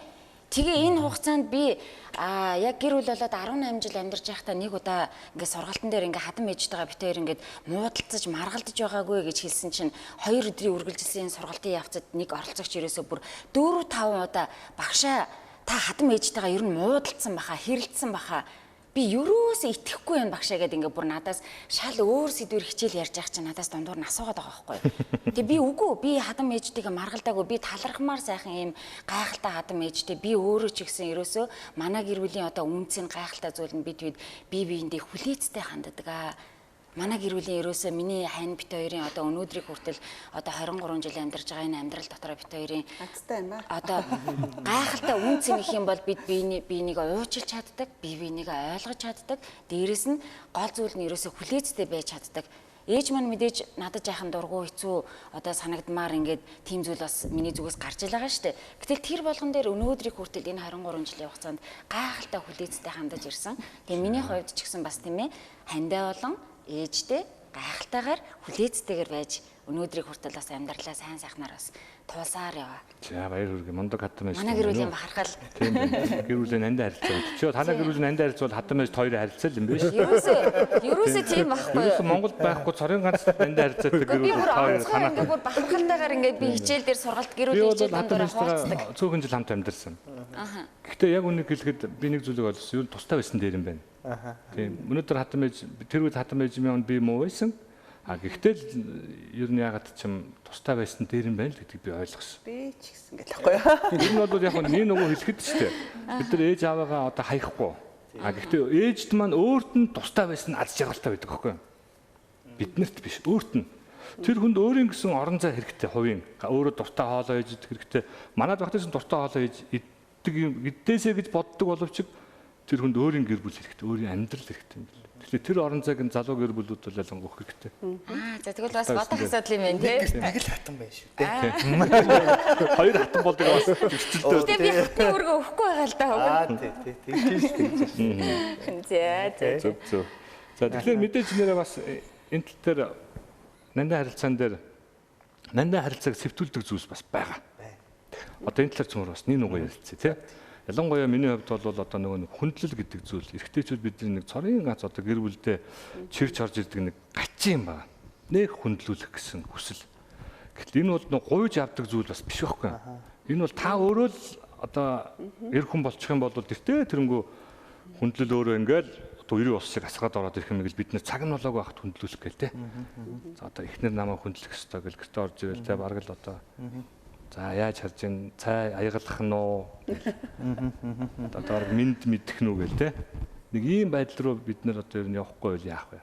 Тэгээ энэ хугацаанд би яг гэр бүл болоод 18 жил амьдарч байхдаа нэг удаа ингээд сургалтын дээр ингээд хадам ээжтэйгээ бит хоёр ингээд муудалцаж маргалдаж байгаагүй гэж хэлсэн чинь 2 өдрийн үргэлжилсэн сургалтын явцад нэг оролцогч ерөөсөө бүр 4-5 удаа багшаа та хадам ээжтэйгээ ер нь муудалцсан баха хэрэлдсэн баха би юроосоо итгэхгүй юм багшаа гэдэг ингээд бүр надаас шал өөр сэдвэр хичээл ярьж байгаа чинь надаас дундуур нь асуугаад байгаа байхгүй. Тэгээ би үгүй би хадам ээжтэйгээ маргалдаагүй би талархмаар сайхан юм гайхалтай хадам ээжтэй би өөрөө ч гэсэн ерөөсөө манай гэр бүлийн одоо үнцэн гайхалтай зүйл нь бид биендээ хүлээцтэй ханддаг аа. Манай гэр бүлийн ерөөсөө миний хань бит хоёрын одоо өнөөдрийг хүртэл одоо 23 жил амьдарч байгаа энэ амьдрал дотор бит хоёрын одоо гайхалтай үнцэн их юм бол бид биенийг уучлж чаддаг, биенийг ойлгож чаддаг. Дээрэс нь гол зүйл нь ерөөсөө хүлээцтэй байж чаддаг. Ээж маань мэдээж надад жаахан дургу хэцүү одоо санагдмаар ингээд тийм зүйл бас миний зүгээс гарч ил байгаа шүү дээ. Гэтэл тэр болгон дээр өнөөдрийг хүртэл энэ 23 жилийн хугацаанд гайхалтай хүлээцтэй хандаж ирсэн. Тэгээ миний хувьд ч гэсэн бас тийм ээ хандаа болон ээжтэй гайхалтайгаар хүлээцтэйгээр байж өнөөдрийг хүртэл бас амьдралаа сайн сайхнаар бас туулсаар яваа. За баяр хүргэе. Мундаг хатан байж. Манай гэр бүлийн бахархал. Тийм байна. Гэр бүлийн андаа харилцаа. Чи танаа гэр бүлийн андаа харилцаа хатан байж хоёроо харилцаа л юм биш. Ерөөсөө тийм байхгүй. Ерөөсөө Монголд байхгүй цорын ганц андаа харилцаатай гэр бүл хоёр танаа. Ингээд бүр бахархалтайгаар ингээд би хичээл дээр сургалт гэр бүлийн хичээл дээр хуваалцдаг. Цөөхөн жил хамт амьдарсан. Гэхдээ яг үнийг хэлэхэд би нэг зүйлийг олсон. Юу тустай байсан дээр юм байна. Тийм. Өнөөдөр хатан байж тэр үед хатан байж юм би муу байсан. Гэхдээ л ер нь ягаад ч юм тустай байсан дээр юм байна л гэдгийг би ойлгосон. Би ч гэсэн гэл байхгүй юу. Тэр нь бол яг нэг нөгөө хэлэхэд ч тийм. Бид нар ээж аваагаа одоо хаяхгүй. Гэхдээ ээжд маань өөрт нь тустай байсан аз жаргалтай байдаг байхгүй юу? Биднэрт биш, өөрт нь. Тэр хүнд өөрийн гэсэн орон зай хэрэгтэй хувийн. Өөрөө дуртай хоолоо ээж идэх хэрэгтэй. Манайд багтайсан дуртай хоолоо ээж иддэг юм идээсэ гэж боддог боловч тэр хүнд өөрийн гэр бүл хэрэгтэй, өөрийн амьдрал хэрэгтэй юм байна. Тэгэхээр тэр орон зайг нь залуу гэр бүлүүд бол ялангуяа хэрэгтэй. За тэгвэл бас бодох асуудал юм байна тий. Нэг л хатан байна шүү дээ. Хоёр хатан болдог бас өчтөлтөө. Гэтэ би хатны өргөө өгөхгүй байгаа л да. Тий. За. За тэгэхээр мэдээж нэрээ бас энэ тал дээр нандин харилцааг сэвтүүлдэг зүйлс бас байгаа. Одоо энэ талаар цөмөр бас нэг нүгөө ярилцъя тий. Ялангуяа миний хувьд бол одоо нөгөө хүндлэл гэдэг зүйл эрэгтэйчүүд бидний нэг цорын гац одоо гэр бүлдээ чирч орж ирдэг нэг гачин юм байна. Нэг хүндлүүлэх гэсэн хүсэл. Гэтэл энэ бол нэг гуйж авдаг зүйл бас биш байхгүй. Энэ бол та өөрөө л одоо эр хүн болчих юм бол тэртээ тэрнгүү хүндлэл өөрөө ингээл одоо 90 ус шиг асгаад ороод ирэх юм гэл бид нэ цаг нь болоог байхад хүндлүүлэх гээл те. За одоо эхнэр намайг хүндлэх ёстой гэл гэртээ орж ирэл те бараг л одоо за яаж харж ин цай аягалах нь уу одоо минд мэдэх нү гээл те. Нэг ийм байдал руу бид нэр одоо ер нь явахгүй байл яах вэ?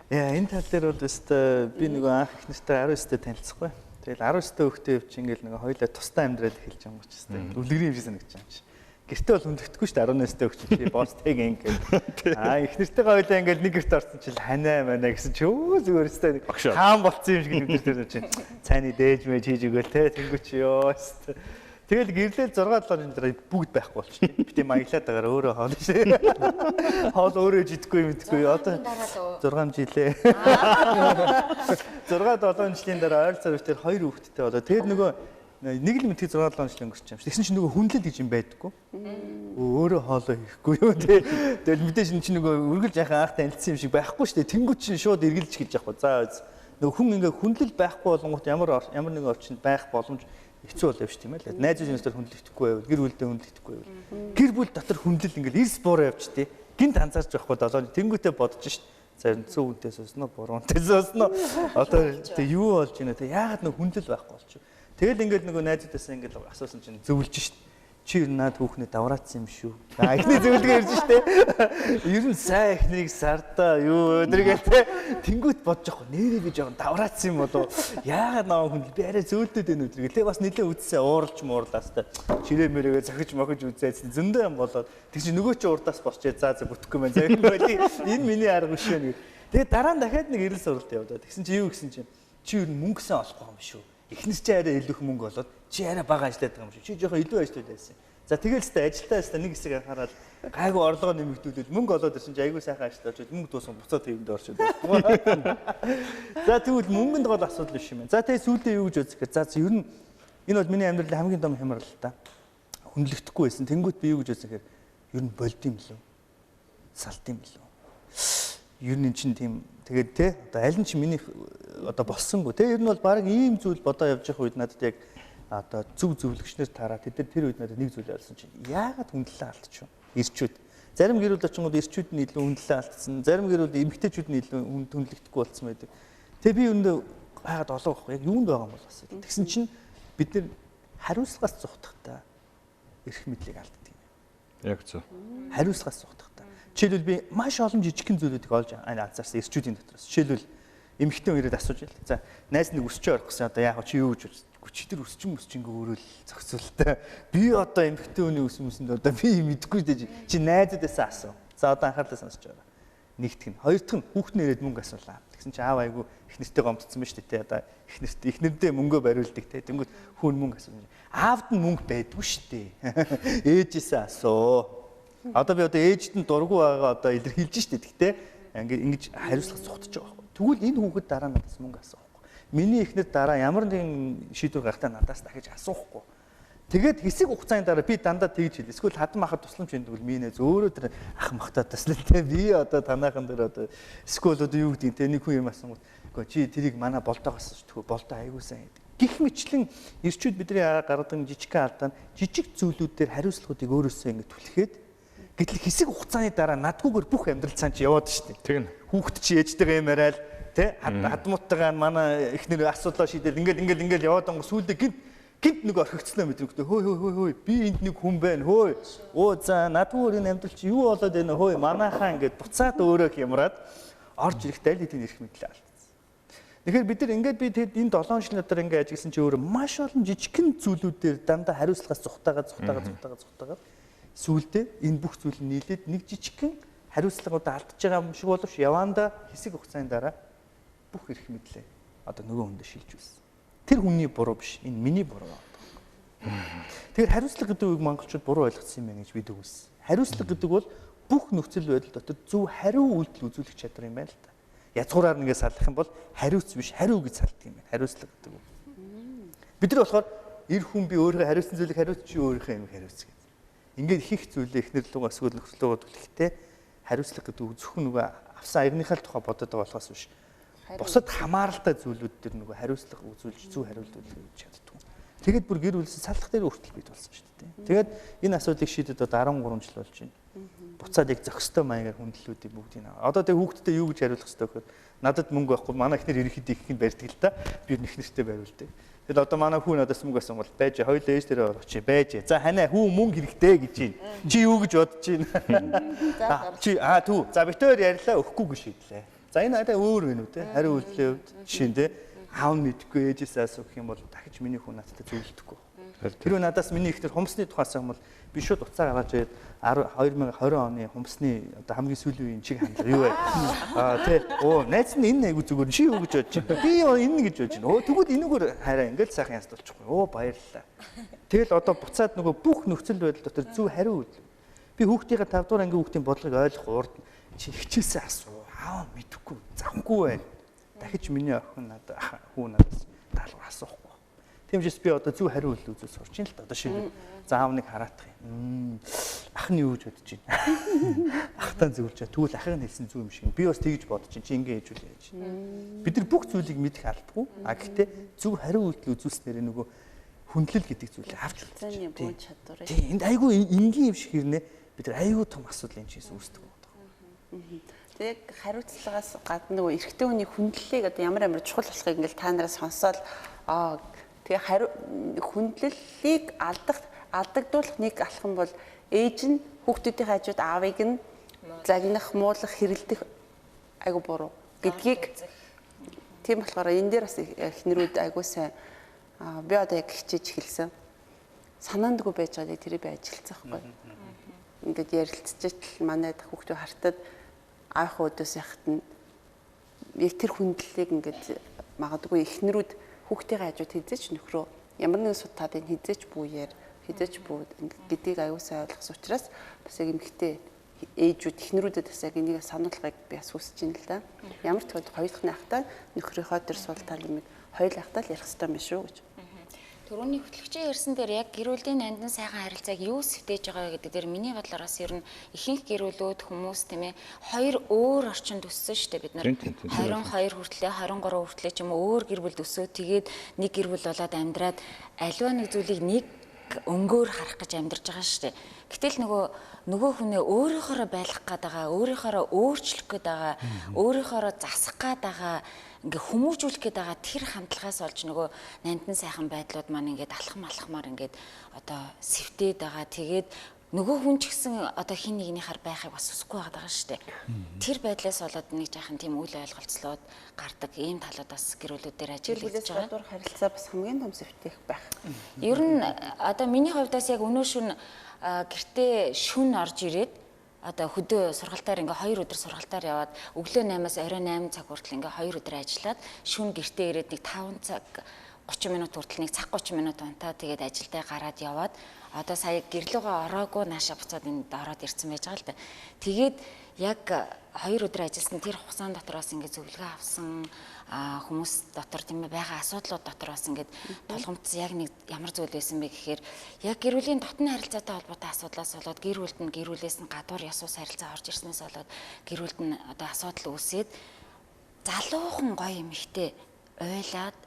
Яа энэ тал дээр бол өстой би нөгөө анх их нэртэй 19-тэй танилцахгүй. Тэгэл 19-тэй хөхтэй явж ингээл нөгөө хоёлаа тустай амьдрал хэлж байгаа юм ч гэсэн үлгэрийн юм шиг санагдаж байгаа юм чи. Гэртээ бол хүндэгдэхгүй шүү дээ 19-тэй хөх чи бостэйг ингээл. Их нэртэйгээ хоёлаа ингээл нэг гэрт орсон чил ханаа манаа гэсэн чи зүгээр өстой хаан болцсон юм шиг нэг гэртээ чи цайны дээж мэж хийж өгөөл те тэнгүү чи ёо өстой. Тэгэл гэрлэл 6-7 жил бүгд байхгүй болчихсон. Би тийм маяглаад байгаа өөрөө хоол шээ. Хоол өөрөө жидггүй мэдгүй. Одоо 6 жилээ. 6-7 жилийн дараа ойролцоогоор тэр хоёр хүүхэдтэй болоо. Тэгээд нөгөө нэг л мэдхий 6-7 жил өнгөрч юм шиг. Тэгсэн чинь нөгөө хүнлэл гэж юм байдаггүй. Өөрөө хоолоо хийхгүй юу те. Тэгэл мэдээж энэ чинь нөгөө үргэлж яхаа анх танилцсан юм шиг байхгүй шүү дээ. Тэнгүүд чинь шууд эргэлж гэж яахгүй. За нөгөө хүн ингээ хүнлэл байхгүй болонгууд ямар нэгэн орчинд байх боломж хэцүү болов ш тийм ээ. Найзууд юмсаар хүндлэгдэхгүй байвал, гэр бүлдээ хүндлэгдэхгүй байвал. Гэр бүл дотор хүндлэл ингээл эрс буураа явж тий. Гинт анзаарч байхгүй 7 тэнгүүтээ бодож ш. За 100 хүнтэй сууснаа, буруунтай сууснаа. Одоо тий юу болж байна те. Яагаад нэг хүндлэл байхгүй болчих. Тэгэл ингээл нөгөө найзуудаас ингээл асуусан чинь зөвлөж ш. Чи ер нь наад хүүхнээ давраацсан юм шүү. Эхний зөвлөгөө ирж штэ. Ер нь сайн эхнийг сардаа юу өдргээл те. Тэнгүүт бодож явах. Нэрээ би жоохон давраацсан юм болов. Яагаад наваа хүн би арай зөөлдөд байна өдргээл. Тэг бас нэлээ үдсээ ууралж муурлаас те. Чирээ мөрөөгөө захиж мохиж үзээсэн зөндөө юм болоод. Тэг чи нөгөө чи урдаас босчээ за бүтэхгүй маань захин байли. Энэ миний арга биш вэ. Тэгээ дараа нь дахиад нэг эрэл суралт явдаа. Тэгсэн чи юу гэсэн чинь чи ер нь мөнгөсөн олохгүй юм шүү. Эхнээс чи арай илүү их мөнгө болоод чи арай бага ажиллаад байгаа юм шиг. Чи жоохон илүү ажиллаад байсан. За тэгэл ч ажилтаа хэвээр нэг хэсэг анхаарал гайгүй орлого нэмэгдүүлвэл мөнгө олоод ирсэн чи айгүй сайхан ажиллаж очоод мөнгө дууссан буцаад тэвэнд орчод. За тэгвэл мөнгөнд гол асуудал биш юм байна. За тэгээ сүүлдээ юу гэж үзэх гэхээр за ер нь энэ бол миний амьдралын хамгийн том хямрал л та. Хүндлэгдэхгүй байсан. Тэнгүүт би юу гэж үзэх гэхээр ер нь болд юм лөө. Салт юм лөө. Ер нь чинь тийм тэгээд те одоо аль нь ч миний одоо болсонгүй те ер нь бол баг ийм зүйл бодоо явж явах үед надад яг одоо зөв зөвлөгчнөр тараа тэр үед надад нэг зүйл ялсан чинь яагаад хүндлэлээ алдчих вэ? Ирчүүд. Зарим гэр бүл очингууд ирчүүд нь илүү хүндлэлээ алдсан. Зарим гэр бүл эмэгтэйчүүд нь илүү хүндлэгдэхгүй болсон байдаг. Тэгээ би үүндээ хаагаад олоо байхгүй яг юунд байгаа юм бол асуу. Тэгсэн чинь бид нэр хариуцлагаас зугтахтаа эрх мэдлийг алддаг юм. Яг зөв. Хариуцлагаас зугтахтаа. Жишээлбэл би маш олон жижигхэн зүйлүүдийг олж анзаарсан ирчүүдийн дотроос. Жишээлбэл эмэгтэй хүн ирээд асууж байл. За найз нэг өсчөө орох гэсэн одоо яах вэ чи юу гэж хүчээр өсчин ингээ өөрөө л зохицуултаа. Би одоо эмэгтэй хүний өсмөсөнд одоо би мэдэхгүй дээ чи найзуудаас асуу. За одоо анхаарлаа сонсож байгаа. Нэгдэх нь. Хоёр дахь нь хүүхд нэрээд мөнгө асуулаа. Тэгсэн чи аав айгу их нэртэй гомдсон ба шүү дээ. Одоо их нэрдээ мөнгөө бариулдаг те. Тэнгүүд хүн мөнгө асууж. Аавд нь мөнгө байдгүй шүү дээ. Ээжээсээ асуу. Одоо би одоо ээжд нь дургу байгаа одоо илэрхийлж шүү дээ. Тэгтээ ингэж хариуцлага зугтаж байгаа байхгүй. Тэгвэл энэ хүүхэд дараа надаас мөнгө асуухгүй. Миний эхнэр дараа ямар нэгэн шийдвэр гаргахтаа надаас дахиж асуухгүй. Тэгээд хэсэг хугацааны дараа би дандаа тэгж хэл. Эсвэл хадам ахад тусламж хийдэг бол минь өөрөө тэр ах махтаатаас л те би одоо танаахан дээр одоо эсвэл одоо юу гэдэг те нэг хүн юм асуугууд. Гэхдээ чи тэрийг манай болтоогоос ч тхүү болтоо аягүй сайн гэдэг. Гэх мэтлэн эрчүүд бидний гаргадаг жижигхэн алдаа нь жижиг зүйлүүдээр хариуцлагуудыг өөрөөсөө ингэ түлхээд гэтэл хэсэг хугацааны дараа надгүйгээр бүх амьдрал цаан чи яваад штеп. Тэгнь. Хүүхэд чи ээжтэйгээ юмараад те хадмуутайгаа манай эхнэр асуудлаа шийдэл ингээл яваад онгор сүүлдээ гинт нэг орхигдсноо мэдрэгтэй хөөе би энд нэг хүн байна хөөе оо за надгүй энэ амьдрал чи юу болоод байна хөөе манайхаа ингээд буцаад өөрөө хямраад орж ирэхтэй л эдийн эрх мэдлээ алдсан. Тэгэхээр бид нар ингээд би тэгэд энэ 7 жил дотор ингээд ажигласан чи өөрөө маш олон жижигхэн зүйлүүдээр дандаа хариуцлагаас цухтагаад сүүлдээ энэ бүх зүйл нь нийлээд нэг жижигхэн хариуцлагуудаа алдаж байгаа юм шиг боловч яванда хэсэг хугацааны дараа бүх эрх мэдлээ одоо нөгөө хүндээ шилж байсан. Тэр хүний буруу биш. Энэ миний буруу байна. Тэгэхээр хариуцлага гэдэг үг монголчууд буруу ойлгосон юм байна гэж бид үгүйсэн. Хариуцлага гэдэг бол бүх нөхцөл байдал дотор зөв хариу үйлдэл үзүүлэх чадвар юм байна л да. Язгуураар нэгээ салах юм бол хариуц биш, хариу гэж салдаг юм байна. Хариуцлага гэдэг үг. Бид нар болохоор эр хүн би өөрөө хариуцсан зүйлийг хариуц чи өөрийнхөө юм хариуц гэдэг. Ингээд их зүйлээ эхнэр лугаа эсвэл нөхөр лугаа түлхэхдээ хариуцлага гэдэг үг зөвхөн нөгөө авсан аягныхаа тухай бодоод байгаа болохоос биш. Бусад хамааралтай зүйлүүд төр нөгөө хариуцлага үзүүлж зөв хариулт өгч чаддаг. Тэгээд бүр гэр бүлээс салах дээр хүртэл бий болсон шүү дээ. Тэгээд энэ асуудлыг шийдэд одоо 13 жил болж байна. Буцаад яг зохистой маягаар хүндлэлүүдийг бүгдийг аваа. Одоо тэг хүүхдтэй юу гэж хариулах хэрэгтэй гэхээр надад мөнгө байхгүй манай эхнэр ирэхэд их барьдаг л да. Би эхнэртэй бариулдаг. Тэгэд одоо манай хүн надаас мөнгө асан бол байж хоёул ээж дээр орооч байж. За ханаа хүү мөнгө хэрэгтэй гэж байна. Чи юу гэж бодож байна? Чи тү. За битээр ярьлаа өгөхгүй гэж шийдлээ. За энэ арай өөр вэ нү те хариу үйлдэлийн хувьд жишээ нь те аав мэдгүй ээжээс асуух юм бол дахиж миний хүн надтай зөвлөдөхгүй. Тэр надаас миний ихтер хумсны тухайсаа юм бол би шууд уцаа гаргаж ирээд 2020 оны хумсны одоо хамгийн сүүлийн үеийн чиг хандлага юу вэ? Тэ найз нь энэ айгу зүгээр чи юу гэж бодож байна? Би энэ гэж бодож байна. Тэгвэл энэгээр хараа ингээл сайхан яст болчихгүй. Баярлалаа. Тэгэл одоо буцаад нөгөө бүх нөхцөл байдал дотор зөв хариу үйл. Би хүүхдийнхээ 5 дугаар ангийн хүүхдийн бодлогыг ойлгох урд чи хичээсээ асуу. Аа мэдэхгүй завгүй байна. Дахиж миний охин надад хүү надаас даалгавар асуухгүй. Тиймээс би одоо зөв хариу үйл үзүүлж сурч ин л одоо шилбэ. Заав нэг хараадах юм. Ах нь юу гэж бодож байна? Ахтаа зөвлөж чаа. Тэгвэл ахын хэлсэн зөв юм шиг. Би бас тэгж бодож чинь чи ингэ хийжүүл яаж. Бид нар бүх зүйлийг мэдэх алдгүй. Гэхдээ зөв хариу үйл үзүүлснээр нөгөө хүндлэл гэдэг зүйлийг авч үзсэн юм бүү чадвар. Тийм энд айгүй энгийн юм шиг хэрнээ бид нар айгүй том асуудлын чийс үүсдэг байна. Тэгээд хариуцлагаас гадна нөгөө эрэгтэй хүний хүндлэлийг одоо ямар чухал болохыг ингээл та нараас сонсоод тэгээ хүндлэлийг алдагдуулах нэг алхам бол ээж нь хүүхдүүдийн хажууд аавыг нь загнах, муулах, хэрэлдэх айгу буруу гэдгийг тийм болохоор энэ дээр бас эхнэрүүд айгу сайн би одоо яг хичээж эхэлсэн. Санаандгүй байж байгааг тэрийг ажиллацсан байхгүй. Ингээд ярилцчихэл манайд хүүхдүүд хартад аах өдөөс яхад нь яг тэр хүндлэлийг ингээд магадгүй эхнэрүүд хүүхдийн хажууд хизээч нөхрөө ямар нэгэн судалгаанд хизээч бүүээр хизээч бүү гэдгийг аюул сайн ойлгох учраас бас яг эмэгтэй ээжүүд эхнэрүүдэд бас яг энийг сануулгыг би бас хүсэж байна л да. Ямар ч үед хоёулахны ахтаа нөхрийнхөө тэр сул тал юмыг хоёул ахтаа л ярих хэрэгтэй юм шүү гэж. Төрөний хөтлөгчийн ярьсан дээр яг гэр бүлийн нандин сайхан харилцааг юу сэвтэж байгаа гэдэг дээр миний бодлоор бас ер нь ихэнх гэр бүлүүд хүмүүс тийм ээ хоёр өөр орчинд өссөн шүү дээ бид нар 22 хүртлээ 23 хүртлээ ч юм уу өөр гэр бүлд өсөө тэгээд нэг гэр бүл болоод амьдраад аливаа нэг зүйлийг нэг өнгөөр харах гэж амьдарч байгаа шүү дээ. Гэтэл нөгөө хүнээ өөрийнхоороо байлгах гээд байгаа, өөрийнхоороо өөрчлөх гээд байгаа, өөрийнхоороо засах гээд байгаа, ингээ хүмүүжүүлэх гээд байгаа тэр хандлагаас олж нөгөө нандин сайхан байдлууд маань ингээд алхмаар ингээд одоо сэвтээд байгаа. Тэгээд нөгөө хүн ч гэсэн одоо хин нэгнийхаар байхыг бас хүсэхгүй байгаа шүү дээ. Тэр байдлаас болоод нэг жаахан тийм үйл ойлголцлоод гардаг ийм талууд бас гэр бүлүүдээр ажиллаж байгаа. Гадуур харилцаа бас хамгийн том сэвтэх байх. Ер нь одоо миний хувьдаас яг өнөө шүн гэртээ шүн орж ирээд одоо хөдөө сургалтаар ингээ 2 өдөр сургалтаар яваад өглөө 8-аас оройн 8 цаг хүртэл ингээ 2 өдөр ажиллаад шүн гэртээ ирээд нэг 5 цаг 30 минут хүртэл нэг цаг 30 минут унтаа тэгээд ажилдаа гараад яваад одоо сая гэрлүүгээ ороогүй наашаа буцаад энд ороод ирсэн байж байгаа л да. Тэгээд яг 2 өдөр ажилласан тэр хугацаанд дотроос ингээд зөвлөгөө авсан хүмүүс дотор тийм ээ байгаа асуудлууд дотроос ингээд тулгамдсан яг нэг ямар зүйл байсан бэ гэхээр яг гэр бүлийн дотны харилцаатай холбоотой асуудлаас болоод гэр бүлд нь гэр бүлээс нь гадуур ясуус харилцаа орж ирснээс болоод гэр бүлд нь одоо асуудал үүсээд залуухан гоё эмэгтэй ойлаад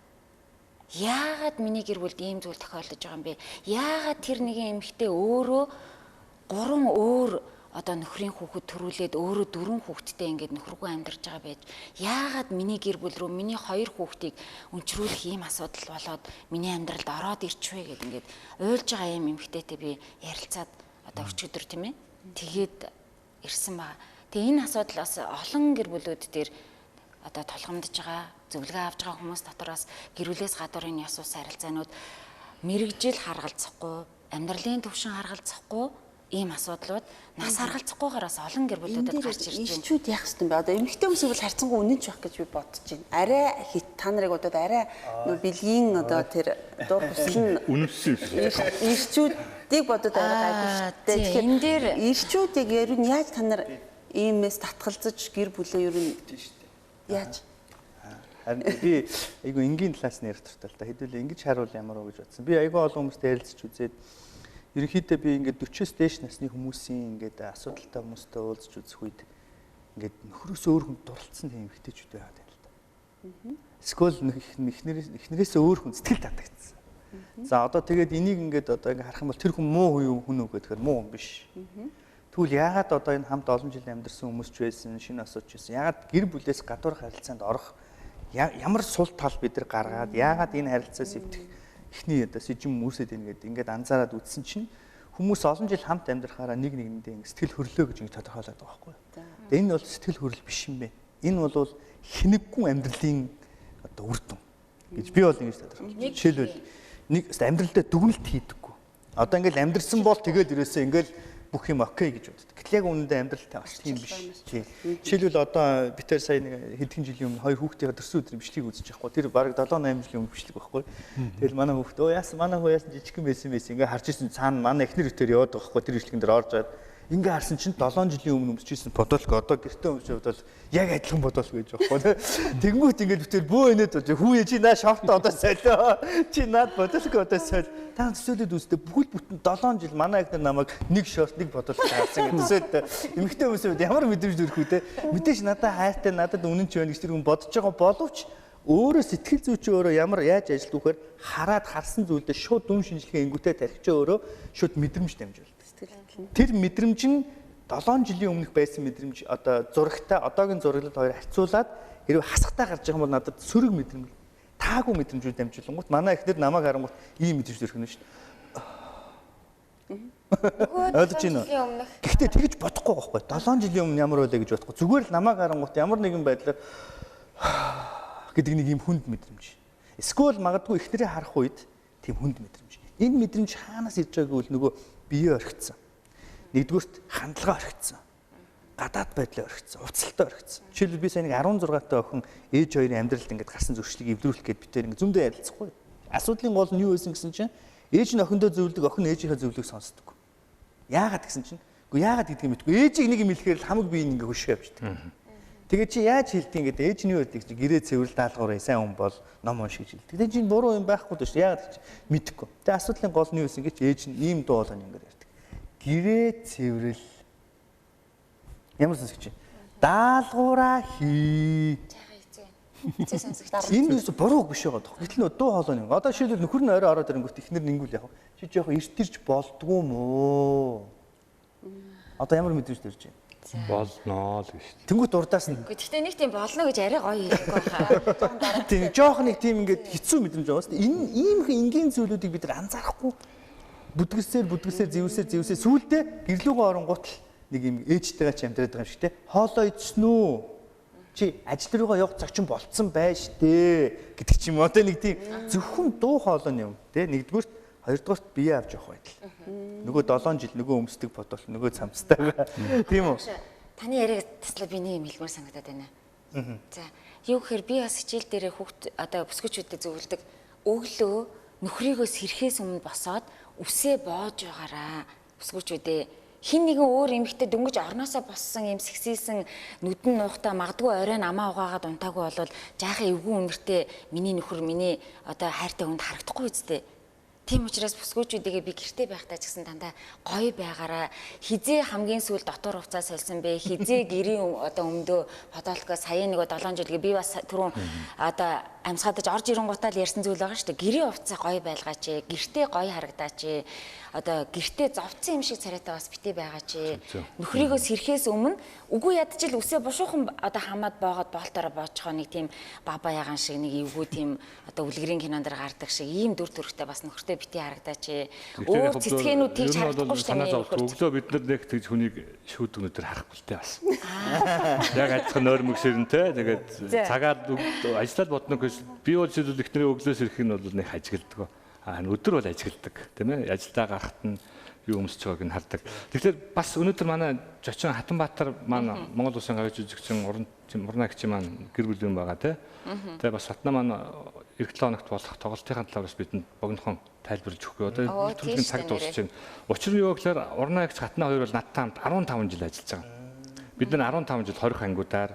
яагаад миний гэр бүлд ийм зүйл тохиолдож байгаа юм бэ? Яагаад тэр нэгэн эмэгтэй өөрөө 3 өөр одоо нөхрийн хүүхэд төрүүлээд өөрөө 4 хүүхэдтэй ингээд нөхөргүй амьдарч байгаа байж яагаад миний гэр бүл рүү миний 2 хүүхдийг өнчрүүлэх ийм асуудал болоод миний амьдралд ороод ирчихвэ гэд ингээд уйлж байгаа юм эмэгтэйтэй би ярилцаад одоо өчигдөр тийм ээ тэгээд ирсэн байгаа. Тэгээ энэ асуудал бас олон гэр бүлүүд дээр одоо тулгамдж байгаа зөвлөгөө авж байгаа хүмүүс дотроос гэр бүлээс гадуур энэ ясуус харилцаанууд мэрэгжил харгалзахгүй амьдралын төвшин харгалзахгүй ийм асуудлууд нас харгалзахгүйгаараас олон гэр бүлүүдэд гарч ирж байна. Ирчүүд яах ёстой юм бэ? Одоо эмэгтэй хүмүүсийг бол харьцангуй үнэнч байх гэж би бодож байна. Арай та нарыг бодоод арай нөө бэлгийн одоо тэр дур хүсэл нь үнэнсэн ирчүүдийг бодоод арай гайгүй шүү дээ. Тэгэхээр энэ дээр ирчүүдийг ер нь яаж та нар иймээс татгалзаж гэр бүлээ ер нь яаж? Харин би айгу энгийн талаас нь ярих туфтал та хэдүүлээ ингэж харуул ямар уу гэж бодсон. Би айгу олон хүмүүстэй ярилцж үзээд ерөнхийдөө би ингээд 40-с дээш насны хүмүүсийн ингээд асуудалтай хүмүүстэй уулзч үзэх үед ингээд нөхрөөс өөр хүн дурлцсан тийм эмэгтэйчүүд байгаад байна л да. Эсвэл эхнэрээс өөр хүн сэтгэл татагдсан. За одоо тэгээд энийг ингээд одоо ингээд харах юм бол тэр хүн муу хүн үү гэхээр муу хүн биш. Тэгвэл яагаад одоо энэ хамт олон жил амьдарсан хүмүүс ч байсан, шинэ асууч байсан. Яагаад гэр бүлээс гадуур харилцаанд орох ямар сул тал бид нар гаргаад яагаад энэ харилцаас эвдэх эхний одоо сэжим үүсээд байна гэдэг ингээд анзаараад үзсэн чинь хүмүүс олон жил хамт амьдрахаараа нэг нэгэндээ сэтгэл хөдлөө гэж ингэ тодорхойлоод байгаа байхгүй. Тэгээ энэ бол сэтгэл хөдлөл биш юм бэ. Энэ бол хинэггүй амьдралын одоо үр дүн гэж би бол ингэж тодорхойлж. Жишээлбэл нэг амьдралдаа дүгнэлт хийдэггүй. Одоо ингээд амьдрсан бол тэгэл ерөөсөө ингээд бүх юм окей гэж боддог. Гэтэл яг үнэндээ амьдралтай очлын юм биш. Жишээлбэл одоо би тэр сая нэг хэдхэн жилийн өмнө 2 хүүхдийн төрсөн өдрийн бичлэгийг үзэж байхгүй. Тэр бараг 7-8 жилийн өмнө бичлэг байхгүй. Тэгэл манай хүүхд яасан манай хүү яасан жижигхэн байсан ингээ харж ирсэн цаана манай эхнэр өтөр яваад байгаа байхгүй. Тэр бичлэгэн дээр орж аваад ингээ харсан чинь 7 жилийн өмнө өмсөжсэн бодолк одоо гэртээ өмсөж бодвол яг адилхан бодол гэж байхгүй. Тэнгүүт ингээ бүтээр бөө инээд болж хүүе чи наа шорт одоо солио. Чи наад бодолк одоо солио. Та төсөөлөд үзтээ бүхэл бүтэн 7 жил манай эхнэр намайг нэг шорт нэг бодолк таасан гэж төсөөлд. Эмэгтэй хүмүүсд ямар мэдрэмж төрөх үү те. Мэдээж надад хайртай надад үнэн ч байна гэж тэр хүн бодож байгаа боловч өөрөө сэтгэл зүйч өөрөө ямар яаж ажилтг вэхээр хараад харсан зүйлдээ шууд дүн шинжилгээ ингүүтэй тархич өөрөө шууд мэдрэмж дамжуулдаг. Тэр мэдрэмж нь 7 жилийн өмнөх байсан мэдрэмж одоо зурагтай одоогийн зураглал хоёр харьцуулаад хэрвээ хасахтаа гарч байгаа юм бол надад сөрөг мэдрэмж таагүй мэдрэмжүүд дамжуулангууд манай ихнэр намайг харангууд ийм мэдрэмж төрөх нь шүү дээ. Ойлгож байна уу? Гэхдээ тэгж бодохгүй байхгүй. 7 жилийн өмнө ямар байлаа гэж бодохгүй. Зүгээр л намайг харангууд ямар нэгэн байдлаар гэдэг нэг ийм хүнд мэдрэмж. Эсвэл магадгүй ихнэрээ харах үед тийм хүнд мэдрэмж. Энэ мэдрэмж хаанаас ирж байгааг бол нөгөө биеэ орхицсан. Нэгдүгürt хандлага орхицсан. Гадаад байдлаа орхицсан, уцалтай орхицсан. Жишээлбэл би сая нэг 16 таа охин ээж хоёрын амьдралд ингээд гарсан зөрчлийг эвдрүүлэх гээд битээр ингээд зөндөө ярилцахгүй. Асуудлын гол нь юу байсан гэсэн чинь ээж нь охиндоо зөвлөдөг, охин ээжийнхээ зөвлөгөөг сонсдог. Яагаад гэсэн чинь үгүй яагаад гэдгийг мэдгүй. Ээжийг нэг юм хэлэхээр л хамаг биеийг ингээд хөшөө явждаг. Тэгээ чи яаж хэлдэг ингээд ээж нь юу гэдэг чи гэрээ цэвэрл даалгаврын сайн хүн бол ном уншиж хэлдэг. Тэгээ чи буруу юм байхгүй дээ шүү. Яагаад гэж мэдэхгүй. Тэгээ асуудлын гол нь юу гэсэн гэж ээж нь ийм дуу хоолойн ингээд ярьдаг. Гэрээ цэвэрл ямар сонсогч даалгавраа хий. Хэцүү сонсогч. Энэ юу буруу биш байгаа даа. Гэтэл нөө дуу хоолойн. Одоо жишээлбэл нөхөр нь орой ороод ирэнгүүт ихнэр нингүүл яах вэ? Чи жоох эртэрч болдгоо мөө. Одоо ямар мэдрэмж төрж байна? Болноо л гэж. Тэнгүүт урдаас нь. Гэхдээ нэг тийм болно гэж арай гоё хэлэхгүй хаа. Тийм жоох нэг тийм ингээд хэцүү мэдрэмж байгаа шүү дээ. Энэ ийм их энгийн зүйлүүдийг бид нар анзаарахгүй. Бүдгэсээр зэвсээр сүүлдээ гэрлүүгөө оронгууд л нэг юм ээжтэйгээ ч амьдраад байгаа юм шиг те. Хоолоо идсэн үү? Чи ажил руугаа явах цаг чинь болцсон байж тээ гэдэг ч юм уу. Одоо нэг тийм зөвхөн дуу хоолойн юм те. Нэгдүгürt хоёрдугаарт бие авч явах байдал. Нөгөө 7 жил нөгөө өмсдөг бодвол нөгөө цамцтайгаа. Тийм үү? Таны яриаг таслаа би нэг юм хэлмээр санагдаад байна. За, юу гэхээр би бас хичээл дээрээ хүүхд одоо бүсгүйчүүдэд зөвлөдөг өглөө нөхрийгөө сэрхээс өмнө босоод үсээ боож байгаараа бүсгүйчүүдээ хин нэгэн өөр эмэгтэй дөнгөж орноосоо боссон юм сэгсийсэн нүдэн нуухтаа магадгүй оройн амаа угаагаад унтаагүй болвол жаахан эвгүй үнэртэй миний нөхөр миний одоо хайртай хүнд харагдахгүй үстэй. Тийм учраас бүсгүйчүүдийгээ би гэртээ байхдаа ч гэсэн дандаа гоё байгаараа хизээ хамгийн сүүл дотор хувцас солисон бэ хизээ гэрийн одоо өмдөө фотолко сая нэг 7 жилгээ би бас түрүүн одоо амьсгадаж орж ирэнгуутаа л ярьсан зүйл байгаа шүү дээ. Гэрийн хувцас гоё байлгаач гэртээ гоё харагдаач одоо гэртээ зовцсон юм шиг царайтай бас битээ байгаач нөхрийгөө сэрхээс өмнө үгүй ядчил үсээ бушуухан одоо хамаад боогод боолтороо боочхоо нэг тийм баба ягаан шиг нэг эвгүй тийм одоо үлгэрийн кинонд дэр гардаг шиг ийм дүр төрхтэй бас нөхөртөө битээ харагдаач өөр цэцгэнүүд тэгж харагдахгүй шүү дээ. Өглөө бид нар нэг тэгж хүнийг шүүд өнөдөр харахгүй л дээ бас. Яг адилхан нойрмог ширнтэй тэгээд цагаад ажиллаад бодно гэж би бол зүйл ихний өглөөс ирэх нь бол нэг ажигладаг. Өдөр бол ажигладаг тийм ээ. Ажилдаа гарахт нь юу өмсөж байгааг нь хардаг. Тэгэхээр бас өнөөдөр манай Жочин Хатанбаатар маань Монгол Улсын гавьяа жүжигчин урнаагч маань гэр бүл юм байгаа тийм. Тэгээ бас Сатна маань эх 7 хоногт болох тоглолтын талаар бас бидэнд богинохон тайлбарлаж өгөхгүй. Одоо төлөвлөгийн цаг дуусч байна. Учир нь юу гэхээр урнаагч Хатна хоёр бол надтай хамт 15 жил ажиллаж байгаа. Бид нар 15 жил 20 ангиудаар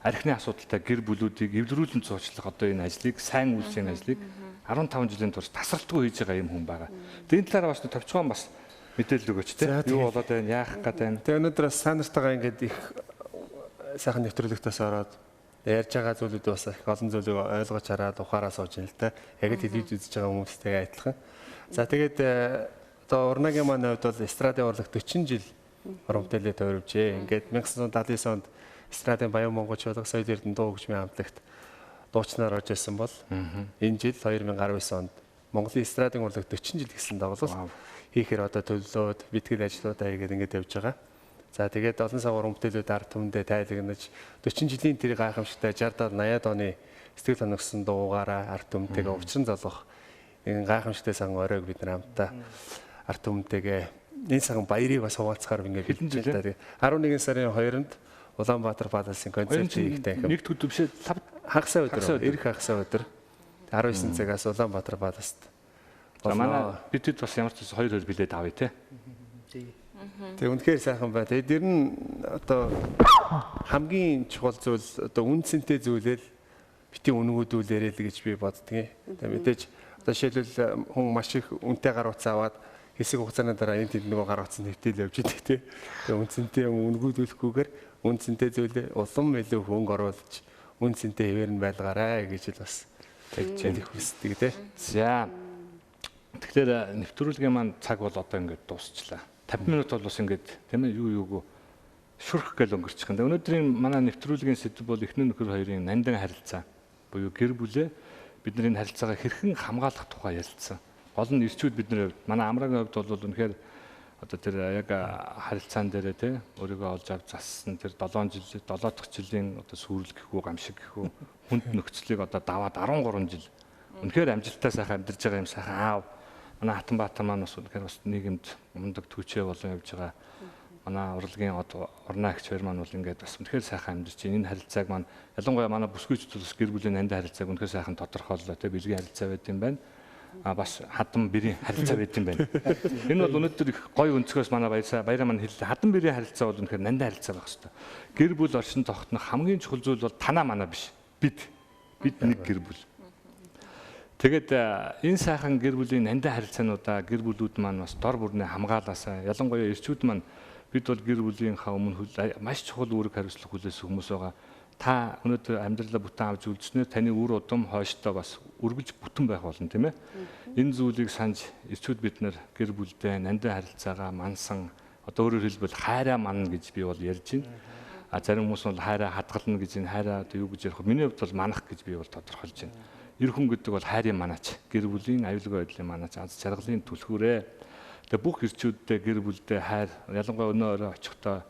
архины асуудалтай гэр бүлүүдийг эвлэрүүлэн зуучлах одоо энэ ажлыг сайн үйлсийн ажлыг 15 жилийн турш тасралтгүй хийж байгаа юм хүн байгаа. Тэгээд энэ талаараа бас товчхон бас мэдээлэл өгөөч те. Юу болоод байна, яах гээд байна. Тэгээ өнөөдөр бас сайн нартайгаа ингээд их сайхан нэвтрүүлэгтээс ороод ярьж байгаа зүйлүүд бас их олон зүйлийг ойлгож хараад ухаараа сууж байна л да. Яг телевиз үзэж байгаа хүмүүстэйгээ адилхан. За тэгээд одоо урнагийн маань хувьд бол эстрадын урлаг 40 жил уран бүтээлээ тойрвжээ. Ингээд 1979 онд эстрадын Баян монголчууд соёл эрдэнэ дуу хөгжмийн хамтлагт дуучнаар орж ирсэн бол энэ жил 2019 онд Монголын эстрадын урлаг 40 жил гэсэн дагуулс хийхээр одоо төлөвлөд битгэл ажлуудаа хийгээд ингээд явж байгаа. За тэгээд олон сар уран бүтээлүүд ард түмэндээ тайлагнаж 40 жилийн тэр гайхамшигтай 60-аад 80-аад оны сэтгэл хоногсон дуугаараа ард түмэнтэйгээ увчран залгах энэ гайхамшигтай сан оройг бид нар хамтаа ард түмэнтэйгээ энэ цагаан баярыг бас хуваалцахаар ингээд хэдэн жил дээ. 11 сарын 2-нд Улаанбаатар Паласын концерт хийхдээ нэг төдөв бишээ хагасаа өдөр ирэх хагасаа өдөр 19 цагаас Улаанбаатар Паласт. За манай бидэд бас ямар ч 2 билет авъя те. Тэгээ үнэхээр сайхан байна. Тэгээд ер нь одоо хамгийн чухал зүйл одоо үнцэнтэй зүйлэл бити үнгүүдүүлээрэй л гэж би боддгийн. Тэгээд мэдээж одоо жишээлбэл хүн маш их үнэтэй гар утас аваад хэсэг хугацааны дараа энэ тэнд нөгөө гар утас нэвтэл явж идэг те. Тэгээд үнцэнтэй үнгүүдүүлэхгүйгээр үнцэнтэй зүйлээ улам илүү хөнгө оруулж үнцэнтэй хэвээр нь байлгаарай гэж л бас тэгж хүсдэг те. За. Тэгэхээр нэвтрүүлгийн маань цаг бол одоо ингээд дуусчлаа. 50 минут бол бас ингээд тийм ээ юу юуг шүрх гэл өнгөрчих юм. Өнөөдрийн манай нэвтрүүлгийн сэдэв бол эхнэр нөхөр хоёрын нандин харилцаа буюу гэр бүлээ бидний харилцаагаа хэрхэн хамгаалах тухай ярилцсан. Гол нь ирчүүд бидний хувьд манай амрагийн хувьд бол үнэхээр одоо тэр яг харилцаан дээрээ тий өөрийгөө олж авч зассан тэр 7 дахь жилийн одоо сүрэл гэхүү гамшиг гэхүү хүнд нөхцөлийг одоо даваад 13 жил үнэхээр амжилттай сайхан амьдарч байгаа юм сайхан аав. Манай Хатанбаатар маань бас үнэхээр бас нийгэмд мундаг түүчээ болон явж байгаа. Манай урлагийн урнаагч хоёр маань бол ингээд бас үнэхээр сайхан амьдарч байна. Энэ харилцааг маань ялангуяа манай бүсгүйчд бас гэр бүлийн нандин харилцааг үнэхээр сайхан тодорхойллоо тий бэлгийн харилцаа байт юм байна. Бас хатан бэрийн харилцаа байт юм байна. Энэ бол өнөөдөр их гоё өнцгөөс манай баяраа маань хэллээ. Хатан бэрийн харилцаа бол үнэхээр нандин харилцаа байх хэрэгтэй. Гэр бүл оршин тогтнох хамгийн чухал зүйл бол танаа манаа биш. Бид нэг гэр бүл. Тэгээд энэ сайхан гэр бүлийн нандин харилцаануудаа гэр бүлүүд маань бас дор бүрнээ хамгаалаасаа ялангуяа ирчүүд маань бид бол гэр бүлийнхаа өмнө маш чухал үүрэг хариуцлага хүлээсэн хүмүүс байгаа. Та өнөөдөр амьдралаа бүтэн авч үлдснээр таны үр удам хойштоо бас үргэлж бүтэн байх болно тийм ээ. Энэ зүйлийг санаж ирчүүд бид нар гэр бүлдээ нандин харилцаагаа мансан одоо өөрөөр хэлбэл хайраа манна гэж би бол ярьж байна. Зарим хүмүүс бол хайраа хадгална гэж энэ хайраа одоо юу гэж ярих вэ? Миний хувьд бол манах гэж би бол тодорхойлж байна. Эр хүн гэдэг бол хайрын манаач, гэр бүлийн аюулгүй байдлын манаач, аз жаргалын түлхүүрээ. Тэгээ бүх ирчүүдтэй гэр бүлдээ хайр, ялангуяа өнөө орой очихдоо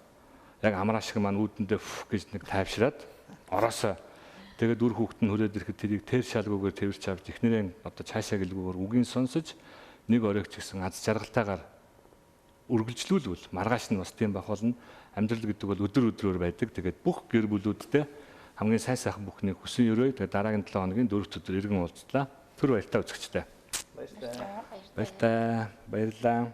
яг амраа шиг маань үүдэндээ гэж нэг тайвшраад ороосоо тэгээд үр хүүхэд нь хүрээд ирэхэд тэрийг тэр шалгуугаар тэрч авч эхнэрээ одоо цаашаа гэлгүүгээр үгийн сонсож нэг оройч гэсэн аз жаргалтайгаар үргэлжлүүлвэл маргааш нь бас тийм байх болно. Амьдрал гэдэг бол өдөр өдрөөр байдаг. Тэгээд бүх гэр бүлүүдтэй хамгийн сайн сайхан бүхний хүсэн өрөө тэгээд дараагийн 7 хоногийн 4 өдөр иргэн уулзлаа. Түр баяртай үзэгчтэй. Баярлалаа. Баярлалаа.